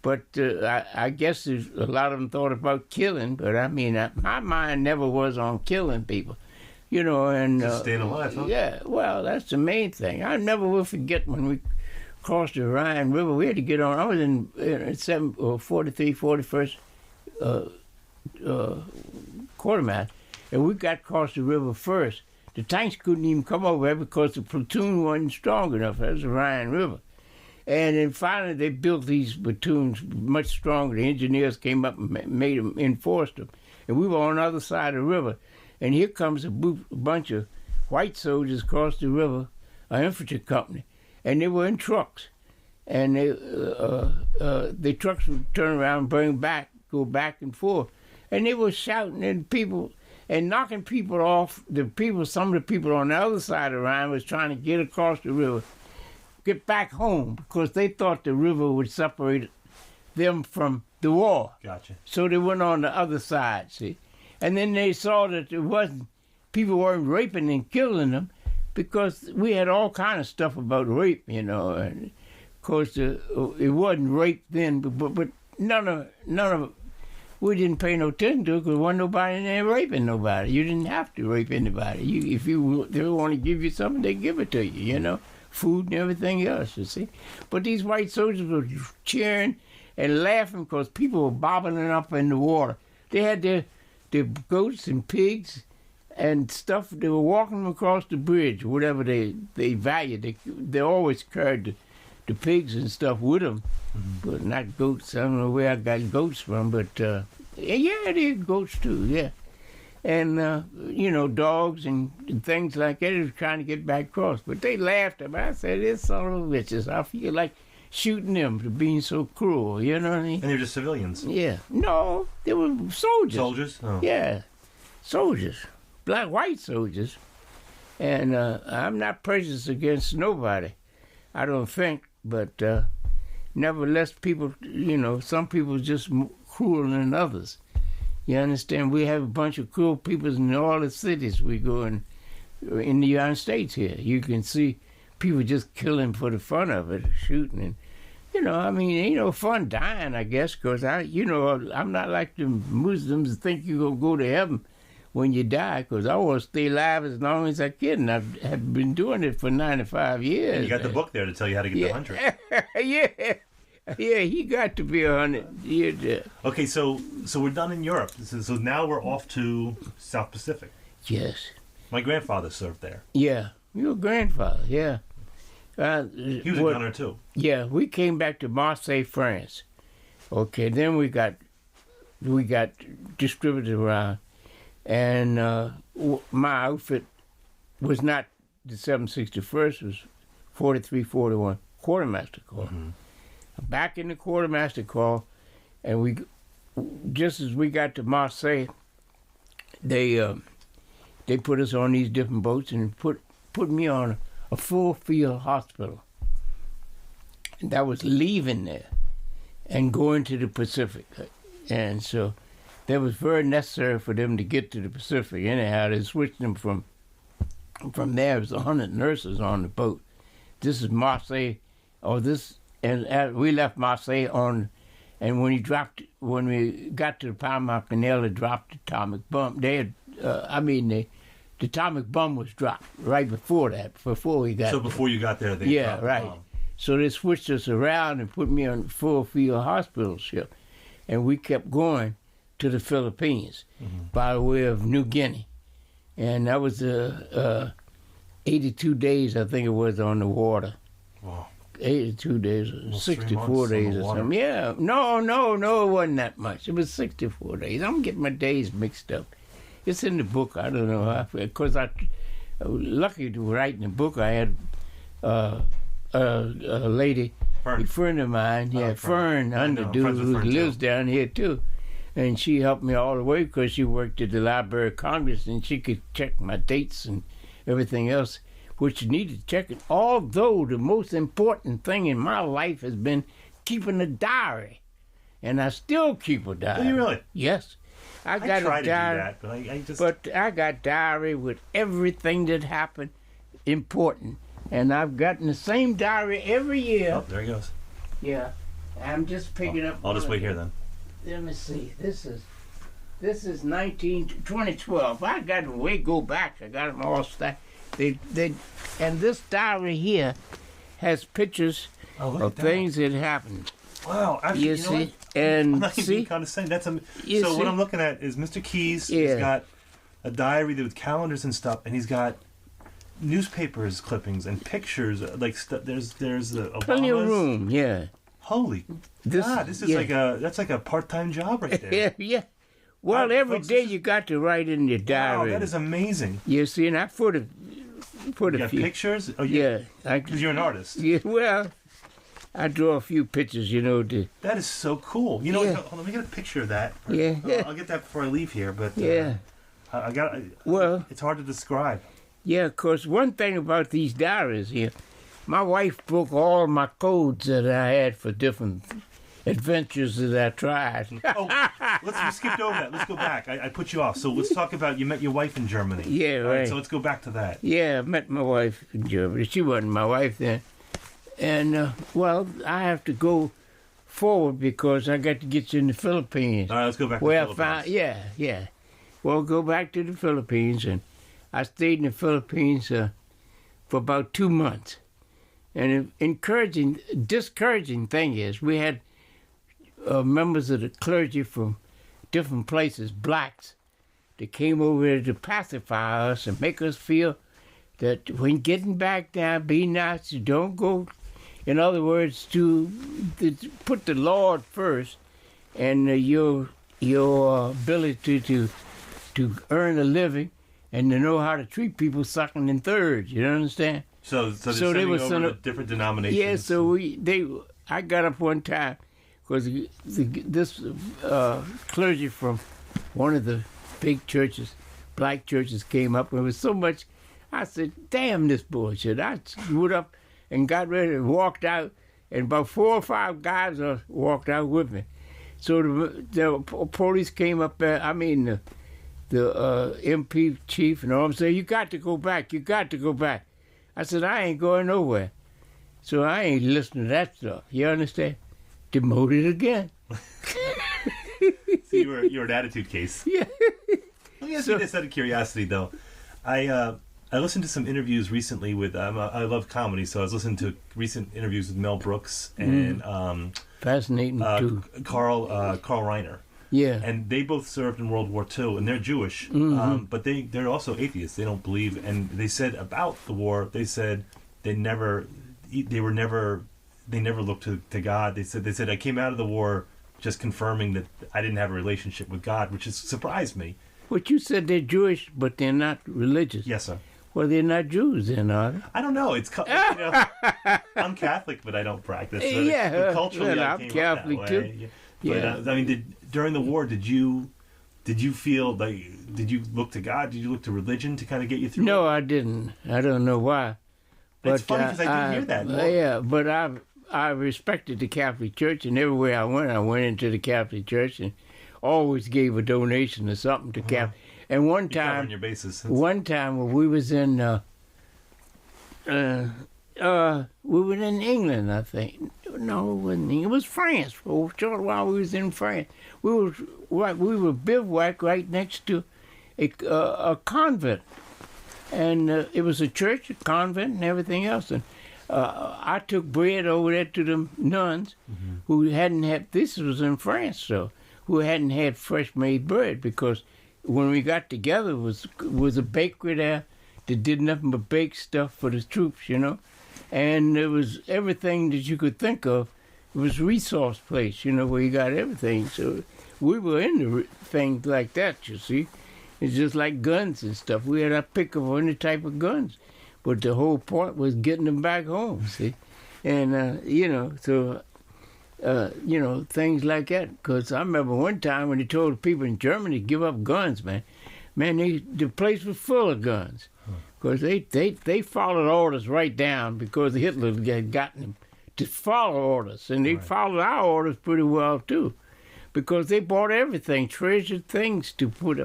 But I guess a lot of them thought about killing. But I mean, my mind never was on killing people. And just staying alive, huh? Yeah, well, that's the main thing. I never will forget when we crossed the Rhine River. We had to get on. I was in 43, 41st quartermaster, and we got across the river first. The tanks couldn't even come over there because the platoon wasn't strong enough. That was the Rhine River. And then finally they built these platoons much stronger. The engineers came up and made them, enforced them. And we were on the other side of the river. And here comes a bunch of white soldiers across the river, an infantry company. And they were in trucks. And the trucks would turn around and go back and forth. And they were shouting at people and knocking people off. Some of the people on the other side of the Rhine was trying to get across the river, get back home, because they thought the river would separate them from the war. Gotcha. So they went on the other side, see. And then they saw that people weren't raping and killing them, because we had all kind of stuff about rape, And of course, it wasn't rape then, but none of it. We didn't pay no attention to it because there wasn't nobody in there raping nobody. You didn't have to rape anybody. If they want to give you something, they give it to you, Food and everything else, you see. But these white soldiers were cheering and laughing because people were bobbing up in the water. They had their goats and pigs and stuff. They were walking across the bridge, whatever they valued. They always carried the pigs and stuff with them, but not goats. I don't know where I got goats from, but yeah, they had goats too, yeah. And, dogs and things like that. They were trying to get back across, but they laughed at me. I said, "This son of a bitches. I feel like shooting them for being so cruel," you know what I mean? And they were just civilians? Yeah. No, they were soldiers. Soldiers? Oh. Yeah, soldiers. White soldiers. And I'm not prejudiced against nobody, I don't think, but nevertheless, people, some people just cruel than others. You understand? We have a bunch of cruel people in all the cities we go in the United States here. You can see people just killing for the fun of it, shooting. And, ain't no fun dying, I guess, because I'm not like the Muslims that think you're going to go to heaven when you die, because I want to stay alive as long as I can. And I've been doing it for 95 years. And you got the book there to tell you how to get to 100. Yeah. Yeah, he got to be 100 years there. Okay, so we're done in Europe. So now we're off to South Pacific. Yes. My grandfather served there. Yeah, your grandfather, yeah. He was a gunner too. Yeah, we came back to Marseille, France. Okay, then we got distributed around. And my outfit was not the 761st, it was 4341 Quartermaster Corps. Mm-hmm. Back in the Quartermaster Corps, and just as we got to Marseille, they put us on these different boats and put me on a full field hospital. And that was leaving there and going to the Pacific. And so that was very necessary for them to get to the Pacific. Anyhow, they switched them from there. It was 100 nurses on the boat. This is Marseille, and we left Marseille and when we got to the Panama Canal, they dropped the atomic bomb. They had the atomic bomb was dropped right before that, before we got So there. before you got there, they Yeah, dropped the right. bomb. So they switched us around and put me on the full field hospital ship, and we kept going to the Philippines by way of New Guinea, and that was 82 days, I think it was, on the water. Wow. 82 days, Almost 64 3 months on days the or water. something. Yeah, no, it wasn't that much. It was 64 days. I'm getting my days mixed up. It's in the book. I don't know. Because I was lucky to write in the book. I had a lady, Fern. a friend of mine, Fern I know, Underdew, friends with who Fern, too. lives down here too. And she helped me all the way because she worked at the Library of Congress and she could check my dates and everything else, which you need to check it. Although the most important thing in my life has been keeping a diary. And I still keep a diary. Do you really? Yes. I got try a to diary. do that, but I just... But I got diary with everything that happened important. And I've gotten the same diary every year. Oh, there he goes. Yeah. I'm just picking up. I'll just one wait of here them. then. Let me see. This is 2012. I got them way go back. I got them all stacked. And this diary here has pictures Oh, look of at that. things that happened. Wow. Actually, You know see? what? I'm And not even see? being condescending. That's You so see? what I'm looking at is Mr. Keys. Yeah. He's got a diary with calendars and stuff, and he's got newspapers clippings and pictures. Like there's the Obamas. Plenty of room, yeah. Holy God! This is yeah. that's like a part-time job right there. Yeah, yeah. Well, every folks, day this is- you got to write in your Wow, diary. that is amazing. You see, and I put a You got few. pictures? Oh, Yeah, because you're an artist. Yeah, well, I draw a few pictures, to That is so cool. You know, Yeah. what, hold on, let me get a picture of that. Yeah. I'll get that before I leave here. But yeah. I got. Well, It's hard to describe. yeah, of course, one thing about these diaries here, my wife broke all my codes that I had for different adventures that I tried. Oh, we skipped over that. Let's go back. I put you off. So let's talk about you met your wife in Germany. Yeah, All right. So let's go back to that. Yeah, I met my wife in Germany. She wasn't my wife then. And, well, I have to go forward because I got to get you in the Philippines. All right, let's go back to Where the I found, Philippines. yeah. Well, go back to the Philippines, and I stayed in the Philippines for about 2 months. And an discouraging thing is we had members of the clergy from different places, blacks, that came over there to pacify us and make us feel that when getting back down, be nice, don't go. In other words, to put the Lord first, and your ability to earn a living, and to know how to treat people second and third. You understand? So they're So they sending were over sent to up- different denominations. Yeah. So I got up one time because this clergy from one of the big churches, black churches, came up, and it was so much. I said, "Damn this bullshit!" I went up and got ready and walked out, and about 4 or 5 guys walked out with me. So the police came up there. I mean, the MP chief and all them said, "You got to go back. You got to go back." I said, "I ain't going nowhere." So I ain't listening to that stuff. You understand? Demoted again. So you're an attitude case. Yeah. Let me ask you this out of curiosity, though. I listened to some interviews recently with. I love comedy, so I was listening to recent interviews with Mel Brooks and Fascinating too. Carl Reiner. Yeah. And they both served in World War II, and they're Jewish, but they're also atheists. They don't believe, and they said about the war, they said they never looked to God. They said I came out of the war just confirming that I didn't have a relationship with God, which has surprised me. But you said they're Jewish, but they're not religious. Yes, sir. Well, they're not Jews then, are they? I don't know. It's I'm Catholic, but I don't practice. Yeah, but culturally, well, I I'm came up Catholic, that too. way. Yeah. But I mean, during the war, did you feel like? Did you look to God? Did you look to religion to kind of get you through? No, it? I didn't. I don't know why. It's funny because I did hear that. More. Yeah, but I respected the Catholic Church, and everywhere I went into the Catholic Church and always gave a donation or something to Catholic. And one You're covering time, your bases. when we was in, we were in England, I think. No, it wasn't. It was France. For a short while, we was in France. We were bivouac right next to a convent, and it was a church, a convent, and everything else. And I took bread over there to the nuns who hadn't had. This was in France, so who hadn't had fresh made bread, because when we got together was a bakery there that did nothing but bake stuff for the troops, and it was everything that you could think of. It was a resource place, where you got everything. So we were into things like that, you see. It's just like guns and stuff. We had our pick of any type of guns. But the whole point was getting them back home, see? And, things like that. Because I remember one time when they told the people in Germany to give up guns, man, the place was full of guns. Because they followed orders right down, because Hitler had gotten them to follow orders. And they followed our orders pretty well, too. Because they bought everything, treasured things to put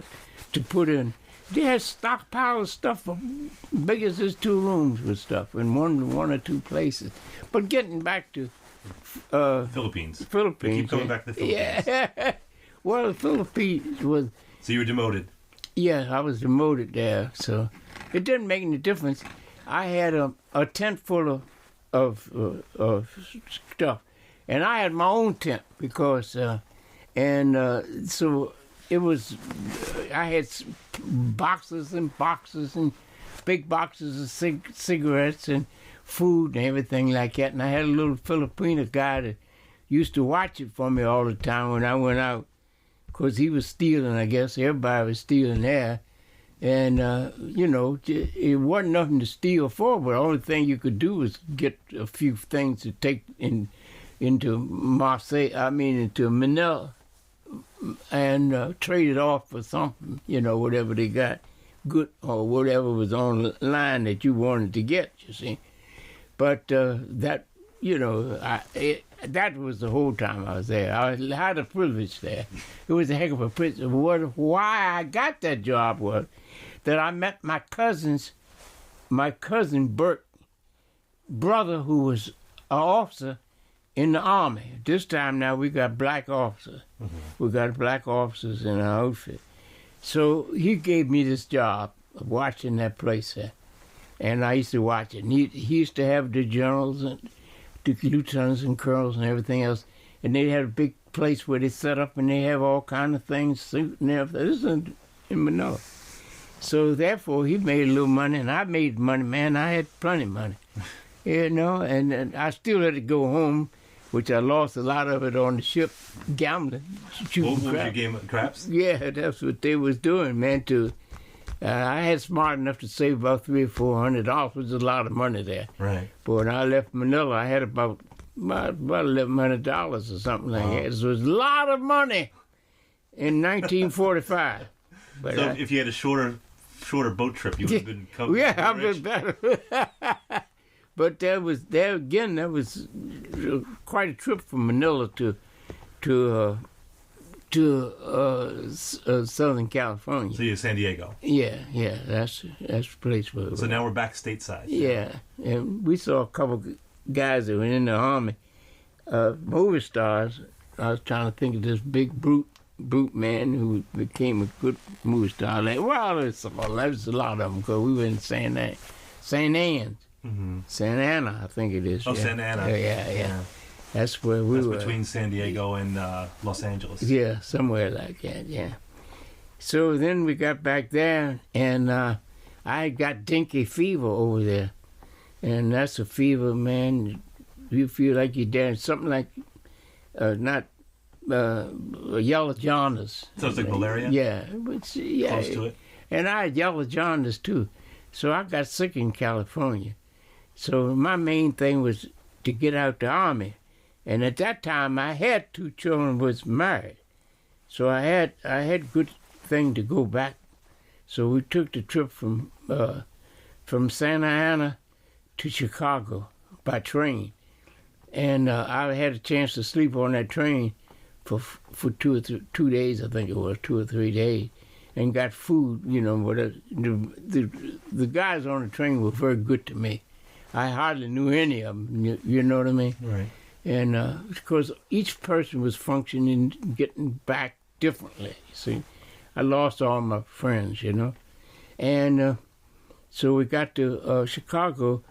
in. They had stockpile of stuff big as this 2 rooms with stuff in one or 2 places. But getting back to Philippines. We keep coming back to the Philippines. Yeah. Well, the Philippines was. So you were demoted. Yeah, I was demoted there. So it didn't make any difference. I had a tent full of stuff, and I had my own tent because, so it was. I had boxes and boxes and big boxes of cigarettes and food and everything like that. And I had a little Filipino guy that used to watch it for me all the time when I went out, because he was stealing, I guess. Everybody was stealing there. And, it wasn't nothing to steal for, but the only thing you could do was get a few things to take into Manila, and trade it off for something, whatever they got good or whatever was on the line that you wanted to get, you see. But that was the whole time I was there. I had a privilege there. It was a heck of a privilege. Why I got that job was that I met my cousin Bert, brother, who was an officer in the Army. This time now we got black officers. We got black officers in our outfit. So he gave me this job of watching that place there. And I used to watch it. And he used to have the generals and the lieutenants and colonels and everything else. And they had a big place where they set up and they have all kind of things, suit and everything. This is in Manila. So therefore he made a little money and I made money, man. I had plenty of money. And I still had to go home, which I lost a lot of it on the ship, gambling, shooting What was craps. your game of craps? Yeah, that's what they was doing, man. I had smart enough to save about $300 or $400, which is a lot of money there. Right. But when I left Manila, I had about $1,100 or something like that. So it was a lot of money in 1945. But So if you had a shorter boat trip, you would have been covered. yeah, I've been better. But that was quite a trip from Manila to Southern California. So you're San Diego. Yeah, that's the place where. So now we're back stateside. Yeah, and we saw a couple guys that were in the Army, movie stars. I was trying to think of this big brute man who became a good movie star. There's a lot of them because we were in St. Anne's. Mm-hmm. Santa Ana, I think it is. Oh, yeah. Santa Ana. Yeah. That's where we were. Between San Diego and Los Angeles. Yeah, somewhere like that, yeah. So then we got back there, and I got dengue fever over there. And that's a fever, man. You feel like you're dead. Something like, not yellow jaundice. So it's like malaria? Yeah. Close to it? And I had yellow jaundice, too. So I got sick in California. So my main thing was to get out the Army. And at that time, I had 2 children, was married. So I had good thing to go back. So we took the trip from Santa Ana to Chicago by train. And I had a chance to sleep on that train for 2 days, I think it was, 2 or 3 days, and got food, but the guys on the train were very good to me. I hardly knew any of them, you know what I mean? Right. And because each person was functioning, getting back differently. See, I lost all my friends, And so we got to Chicago.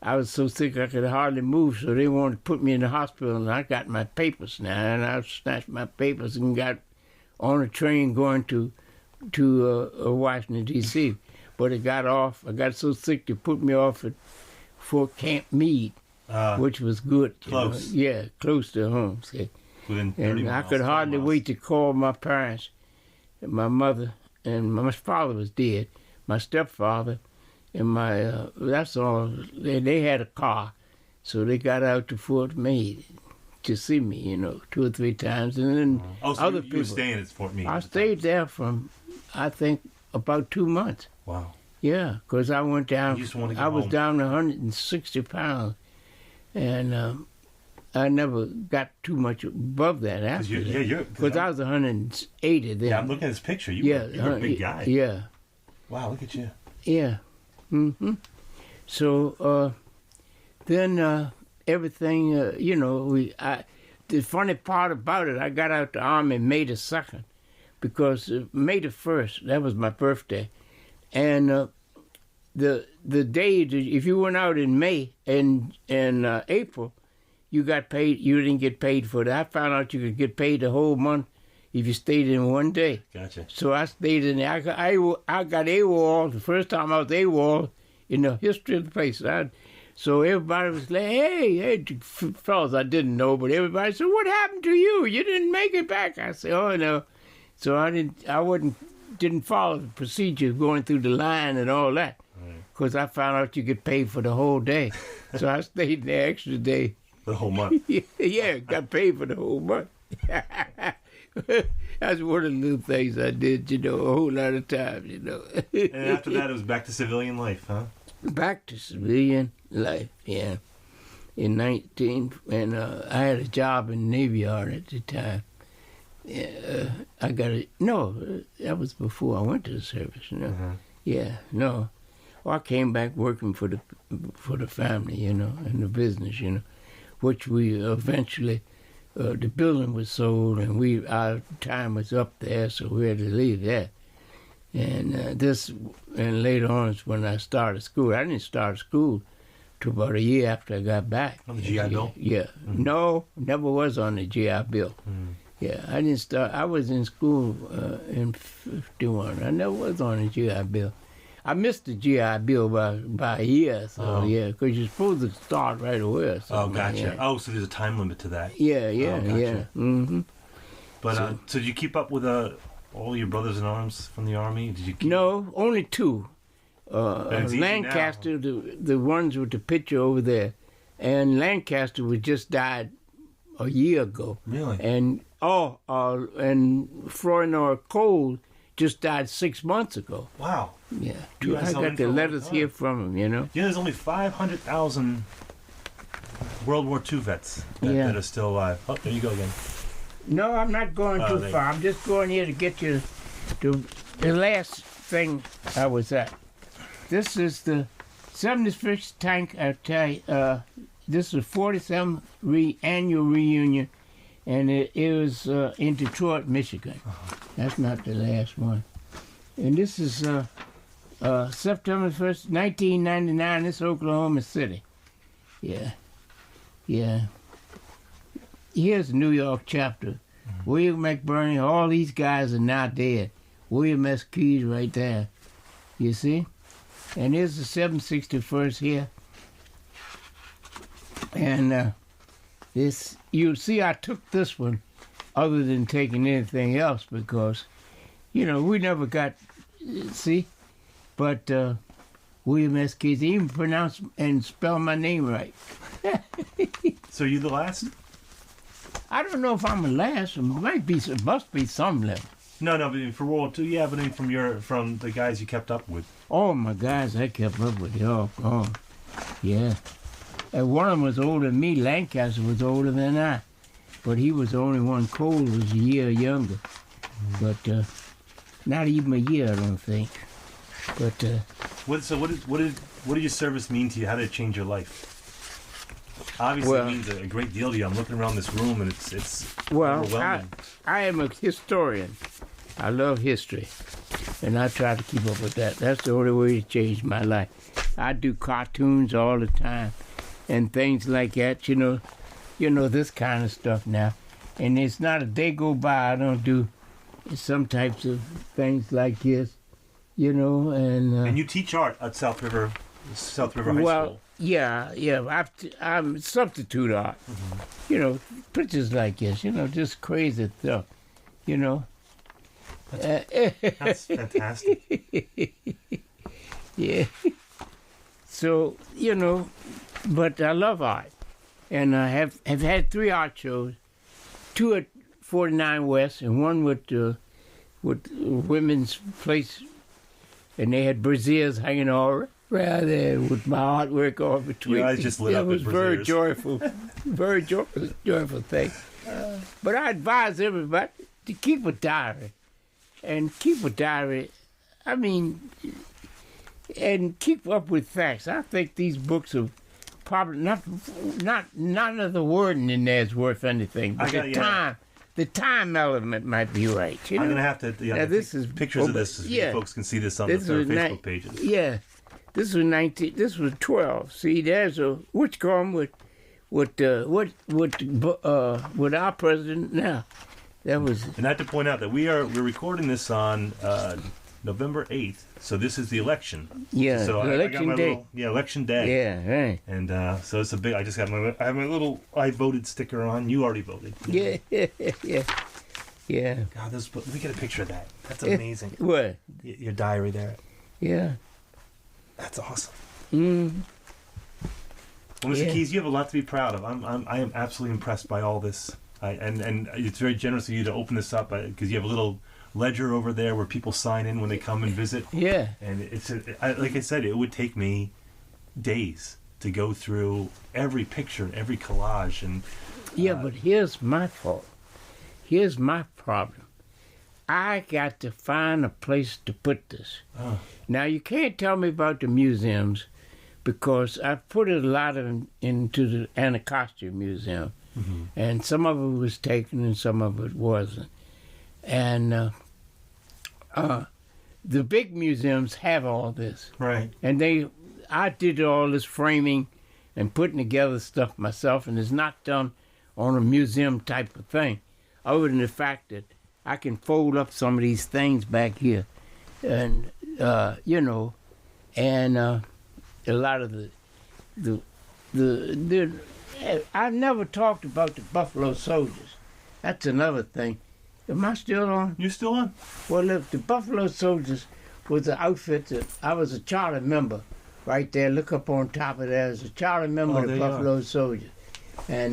I was so sick I could hardly move, so they wanted to put me in the hospital, and I got my papers now, and I snatched my papers and got on a train going to Washington, D.C. But it got off. I got so sick they put me off at Fort Camp Meade, which was good. Close. Yeah, close to home. See? Within 30 And miles, I could hardly 10 miles. wait to call my parents, and my mother, and my father was dead, my stepfather, and my, that's all. They had a car, so they got out to Fort Meade to see me, 2 or 3 times. And then Oh, so other you people. were staying at Fort Meade? I at the stayed time. there from, I think, about 2 months. Wow. Yeah, because I went down, You just wanted to get I was home. down 160 pounds, and I never got too much above that after you're- yeah, you're- that. Because I was 180 then. Yeah, I'm looking at this picture. You were a big guy. Yeah, Wow, look at you. yeah. So then everything, the funny part about it, I got out the Army May the 2nd, because May the 1st, that was my birthday. And the day, if you went out in May and April, you got paid, you didn't get paid for that. I found out you could get paid the whole month if you stayed in one day. Gotcha. So I stayed in there. I got AWOL, the first time I was AWOL in the history of the place. So everybody was like, hey, fellas I didn't know, but everybody said, what happened to you? You didn't make it back. I said, oh, no. So I didn't follow the procedure going through the line and all that, because I found out you get paid for the whole day. So I stayed the extra day. The whole month. Yeah, got paid for the whole month. That's one of the little things I did, a whole lot of times, And after that, it was back to civilian life, huh? Back to civilian life, yeah. In 19, and I had a job in the Navy Yard at the time. I got it. No, that was before I went to the service. Yeah, no. Well, I came back working for the family, and the business, which we eventually, the building was sold, and our time was up there, so we had to leave that. And later on is when I started school. I didn't start school till about a year after I got back. On the GI Bill? Yeah. No, never was on the GI Bill. Yeah, I didn't start. I was in school in 51. I never was on the GI Bill. I missed the GI Bill by a year, so yeah, because you're supposed to start right away. Or Oh, gotcha. Yeah. Oh, so there's a time limit to that. Yeah, gotcha. yeah. Mm-hmm. But so did you keep up with all your brothers in arms from the Army? Did you keep No, only 2. it's easy Lancaster, the ones with the picture over there, and Lancaster was just died a year ago. Really? And Flournoy Cole just died 6 months ago. Wow. Yeah, You guys I know him got for a the long letters time. here from him. Yeah, there's only 500,000 World War II vets that are still alive. Oh, there you go again. No, I'm not going too there you far. I'm just going here to get you to the last thing I was at. This is the 75th tank attack. This is the 47th annual reunion, and it was in Detroit, Michigan. That's not the last one. And this is September 1st, 1999. This is Oklahoma City. Yeah. Here's the New York chapter. William McBurney, all these guys are now dead. William S. Keyes right there. You see? And here's the 761st here. And this, you'll see I took this one other than taking anything else because, we never got, see? But William S. Keyes, even pronounce and spell my name right. So you the last? I don't know if I'm the last. It must be some left. No, but for World War II, yeah, but I mean from the guys you kept up with. Oh, my guys, I kept up with y'all. Oh, yeah. And one of them was older than me. Lancaster was older than I. But he was the only one. Cole was a year younger. But not even a year, I don't think. But What did your service mean to you? How did it change your life? Obviously, it means a great deal to you. I'm looking around this room, and it's well, overwhelming. I am a historian. I love history, and I try to keep up with that. That's the only way to change my life. I do cartoons all the time and things like that, you know, this kind of stuff now. And it's not a day go by I don't do some types of things like this, you know. And you teach art at South River High School. Yeah. I'm substitute art, you know, pictures like this, you know, just crazy stuff, you know. That's fantastic. Yeah. So, you know, but I love art. And I have had 3 art shows, 2 at 49 West and one with women's place. And they had braziers hanging all around there with my artwork all between. Your eyes just lit up. It was very joyful, very joyful thing. But I advise everybody to keep a diary. And keep a diary, I mean, and keep up with facts. I think these books are probably none of the wording in there is worth anything. But the time element might be right. You know? I'm gonna have to. Yeah, this is pictures of this. So folks can see this on their Facebook pages. Yeah, this was 19. This was 12. See, there's a which come with our president now. That was. And I have to point out that we're recording this on November 8th, so this is the election. Yeah, so election day. Election day. Yeah, right. And so it's a big. I just have I have my little I voted sticker on. You already voted. Yeah. God, let me get a picture of that. That's amazing. What? Your diary there. Yeah. That's awesome. Well, Mr. Keys, you have a lot to be proud of. I am absolutely impressed by all this. And it's very generous of you to open this up because you have a little ledger over there where people sign in when they come and visit. Yeah. And it's like I said, it would take me days to go through every picture and every collage. And but here's my fault. Here's my problem. I got to find a place to put this. Oh. Now you can't tell me about the museums because I put a lot of into the Anacostia Museum. Mm-hmm. And some of it was taken and some of it wasn't. And the big museums have all this. Right. And I did all this framing and putting together stuff myself, and it's not done on a museum type of thing, other than the fact that I can fold up some of these things back here. And, you know, and a lot of the I've never talked about the Buffalo Soldiers. That's another thing. Am I still on? You still on? Well, look, the Buffalo Soldiers was an outfit that I was a charter member. Right there, look up on top of there. As a charter member of the Buffalo Soldiers. And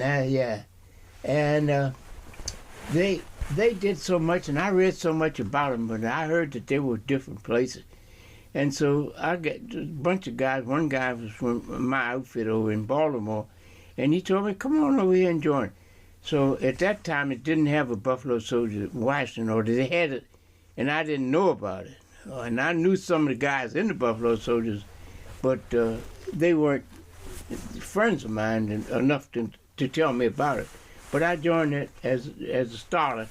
they did so much, and I read so much about them, but I heard that they were different places. And so I got a bunch of guys. One guy was from my outfit over in Baltimore. And he told me, come on over here and join. So at that time, it didn't have a Buffalo Soldier in Washington, or they had it, and I didn't know about it. And I knew some of the guys in the Buffalo Soldiers, but they weren't friends of mine enough to tell me about it. But I joined it as a starter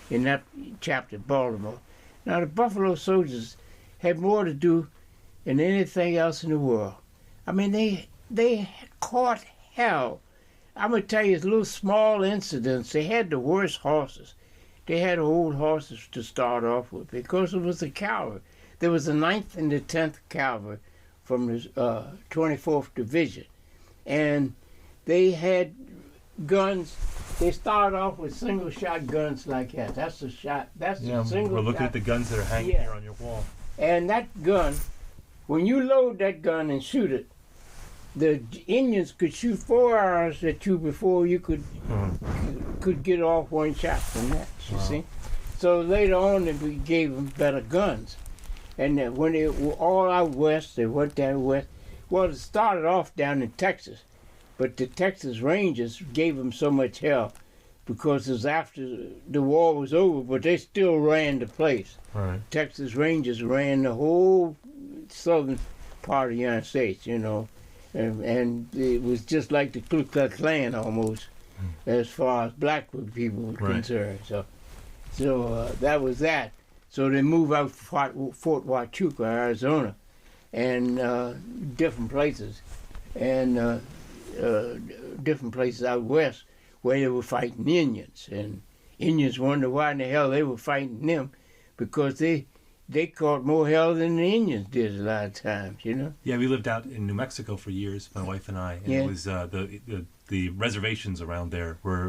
in that chapter, Baltimore. Now, the Buffalo Soldiers had more to do than anything else in the world. I mean, they caught hell. I'm going to tell you, little small incidents. They had the worst horses. They had old horses to start off with because it was the cavalry. There was the 9th and the 10th Cavalry from the 24th Division. And they had guns. They started off with single-shot guns like that. That's the shot. That's the single-shot. We're looking at the guns that are hanging here on your wall. And that gun, when you load that gun and shoot it, the Indians could shoot 4 arrows at you before you could get off one shot from that, you see. So later on, we gave them better guns. And when they were all out west, they went down west. Well, it started off down in Texas, but the Texas Rangers gave them so much hell because it was after the war was over, but they still ran the place. Right. Texas Rangers ran the whole southern part of the United States, you know. And it was just like the Ku Klux Klan almost, as far as black people were concerned. So that was that. So they move out Fort Huachuca, Arizona, and different places, and different places out west where they were fighting Indians. And Indians wonder why in the hell they were fighting them, because they caught more hell than the Indians did a lot of times, you know. Yeah, we lived out in New Mexico for years, my wife and I, and it was the reservations around there were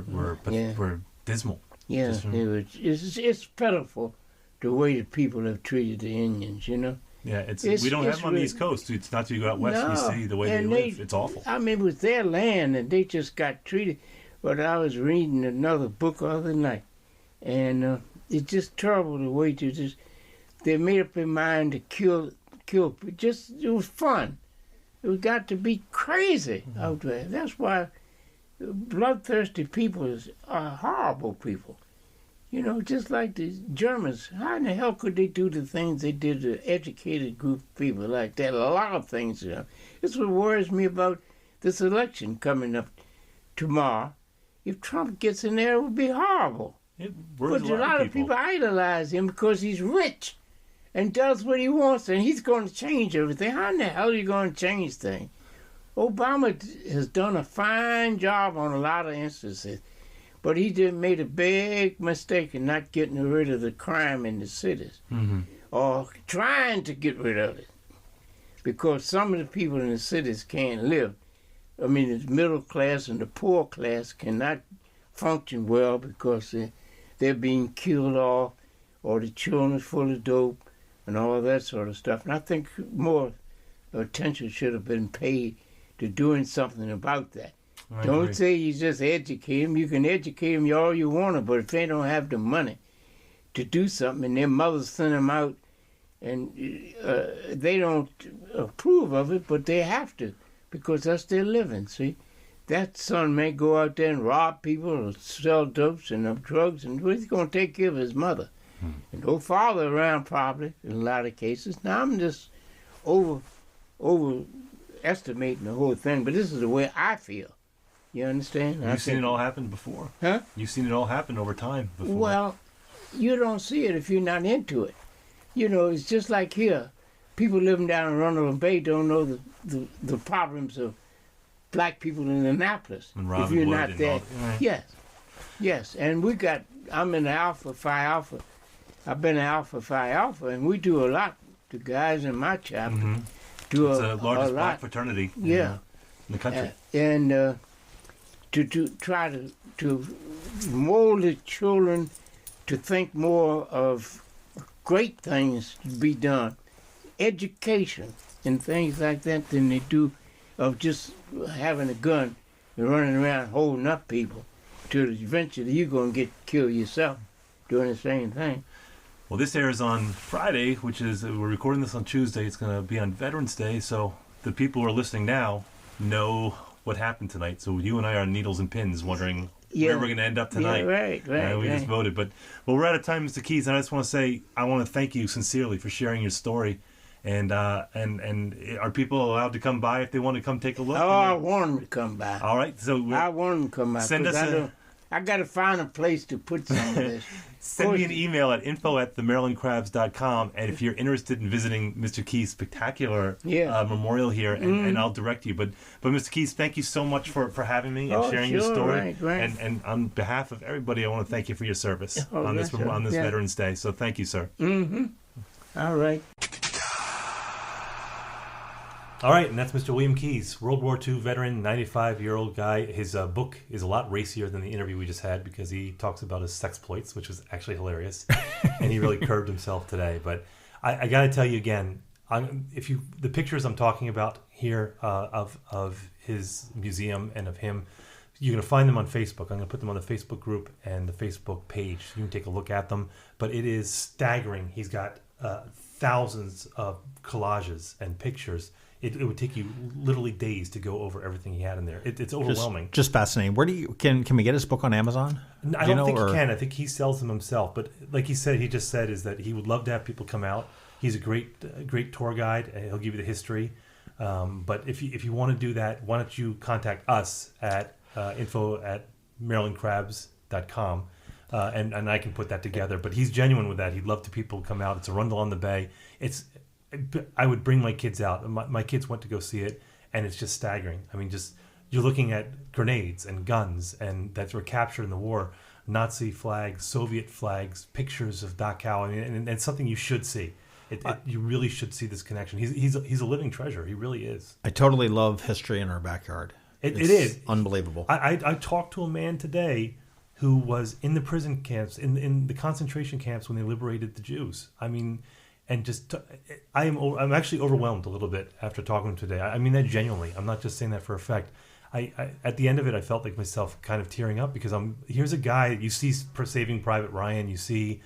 dismal. Yeah, it's pitiful the way that people have treated the Indians, you know. Yeah, we don't have them on the East Coast. It's not till you go out west you see the way they live. It's awful. I mean, it was their land, and they just got treated. But I was reading another book the other night, and it's just terrible the way they made up their mind to kill. It was fun. It got to be crazy out there. That's why bloodthirsty people are horrible people. You know, just like the Germans. How in the hell could they do the things they did to educated group of people like that? A lot of things. You know. This is what worries me about this election coming up tomorrow. If Trump gets in there, it would be horrible. But a lot of people idolize him because he's rich and does what he wants, and he's going to change everything. How in the hell are you going to change things? Obama has done a fine job on a lot of instances, but he made a big mistake in not getting rid of the crime in the cities, or trying to get rid of it, because some of the people in the cities can't live. I mean, the middle class and the poor class cannot function well because they're being killed off, or the children are full of dope, and all that sort of stuff. And I think more attention should have been paid to doing something about that. Don't say you just educate them. You can educate them all you want to, but if they don't have the money to do something, and their mothers send them out, and they don't approve of it, but they have to, because that's their living, see? That son may go out there and rob people or sell dopes and drugs, and he's going to take care of his mother. And no father around, probably, in a lot of cases. Now, I'm just overestimating the whole thing, but this is the way I feel. You understand? You've seen it all happen before. Huh? You've seen it all happen over time before. Well, you don't see it if you're not into it. You know, it's just like here. People living down in Roanoke Bay don't know the problems of black people in Annapolis. If you're not there. Yes. And I'm in the Alpha Phi Alpha. I've been in Alpha Phi Alpha, and we do a lot. The guys in my chapter do it's a the largest lot. black fraternity in the country. And to try to mold the children to think more of great things to be done, education and things like that, than they do of just having a gun and running around holding up people till eventually you're going to get killed yourself doing the same thing. Well, this airs on Friday, which is, we're recording this on Tuesday. It's going to be on Veterans Day, so the people who are listening now know what happened tonight. So you and I are on needles and pins wondering where we're going to end up tonight. Yeah, right. We just voted. But we're out of time, Mr. Keys, and I just want to say I want to thank you sincerely for sharing your story. And are people allowed to come by if they want to come take a look? Oh, I want them to come by. All right. So I want them to come by. Send us I got to find a place to put some of this. Send me an email at info@themarylandcrabs.com, and if you're interested in visiting Mr. Keys' spectacular memorial here, and I'll direct you. But Mr. Keys, thank you so much for having me and sharing your story. Right. And on behalf of everybody, I want to thank you for your service on this Veterans Day. So thank you, sir. All right. All right, and that's Mr. William Keys, World War II veteran, 95-year-old guy. His book is a lot racier than the interview we just had because he talks about his sexploits, which was actually hilarious, and he really curbed himself today. But I got to tell you again, the pictures I'm talking about here of his museum and of him, you're going to find them on Facebook. I'm going to put them on the Facebook group and the Facebook page. You can take a look at them. But it is staggering. He's got thousands of collages and pictures. It would take you literally days to go over everything he had in there. It's overwhelming. Just fascinating. Where can we get his book on Amazon? I don't think he can. I think he sells them himself. But like he just said, is that he would love to have people come out. He's a great tour guide. He'll give you the history. But if you want to do that, why don't you contact us at info@marylandcrabs.com. and I can put that together. But he's genuine with that. He'd love to people come out. It's a Rundle on the Bay. I would bring my kids out. My kids went to go see it, and it's just staggering. I mean, just you're looking at grenades and guns and that were captured in the war, Nazi flags, Soviet flags, pictures of Dachau. I mean, and it's something you should see. You really should see this connection. He's a living treasure. He really is. I totally love history in our backyard. It is unbelievable. I talked to a man today who was in the prison camps, in the concentration camps when they liberated the Jews. I mean, and just I'm actually overwhelmed a little bit after talking to him today. I mean that genuinely. I'm not just saying that for effect. I at the end of it, I felt like myself kind of tearing up because here's a guy you see Saving Private Ryan, you see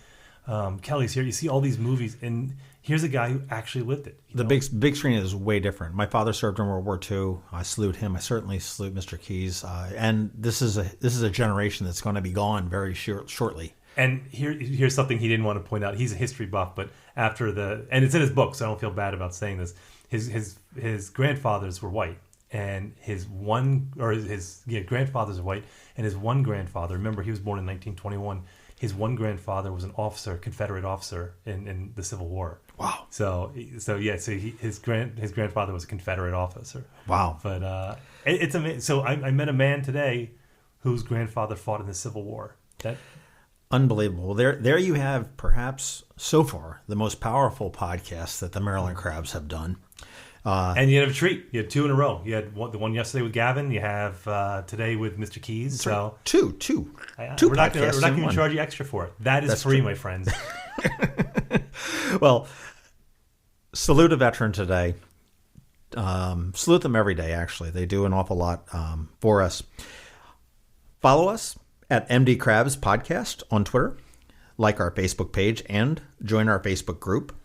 Kelly's here, you see all these movies, and here's a guy who actually lived it. The big screen is way different. My father served in World War II. I salute him. I certainly salute Mr. Keyes. And this is a generation that's going to be gone very shortly. And here's something he didn't want to point out. He's a history buff, but and it's in his book, so I don't feel bad about saying this. His grandfathers were white, and his grandfathers are white, and his one grandfather. Remember, he was born in 1921. His one grandfather was an officer, Confederate officer in the Civil War. Wow. So his grandfather was a Confederate officer. Wow. But it's amazing. So I met a man today whose grandfather fought in the Civil War. Unbelievable. There you have perhaps so far the most powerful podcast that the Maryland Crabs have done. And you had a treat. You had two in a row. You had the one yesterday with Gavin. You have today with Mr. Keyes. So two we're not going to even charge you extra for it. That's free, my friends. Well, salute a veteran today. Salute them every day, actually. They do an awful lot for us. Follow us at MD Crabs Podcast on Twitter. Like our Facebook page and join our Facebook group.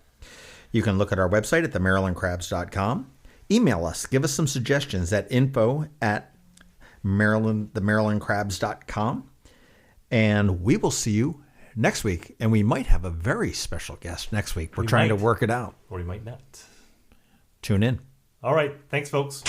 You can look at our website at themarylandcrabs.com. Email us. Give us some suggestions at info@themarylandcrabs.com. And we will see you next week. And we might have a very special guest next week. We're trying to work it out. Or we might not. Tune in. All right. Thanks, folks.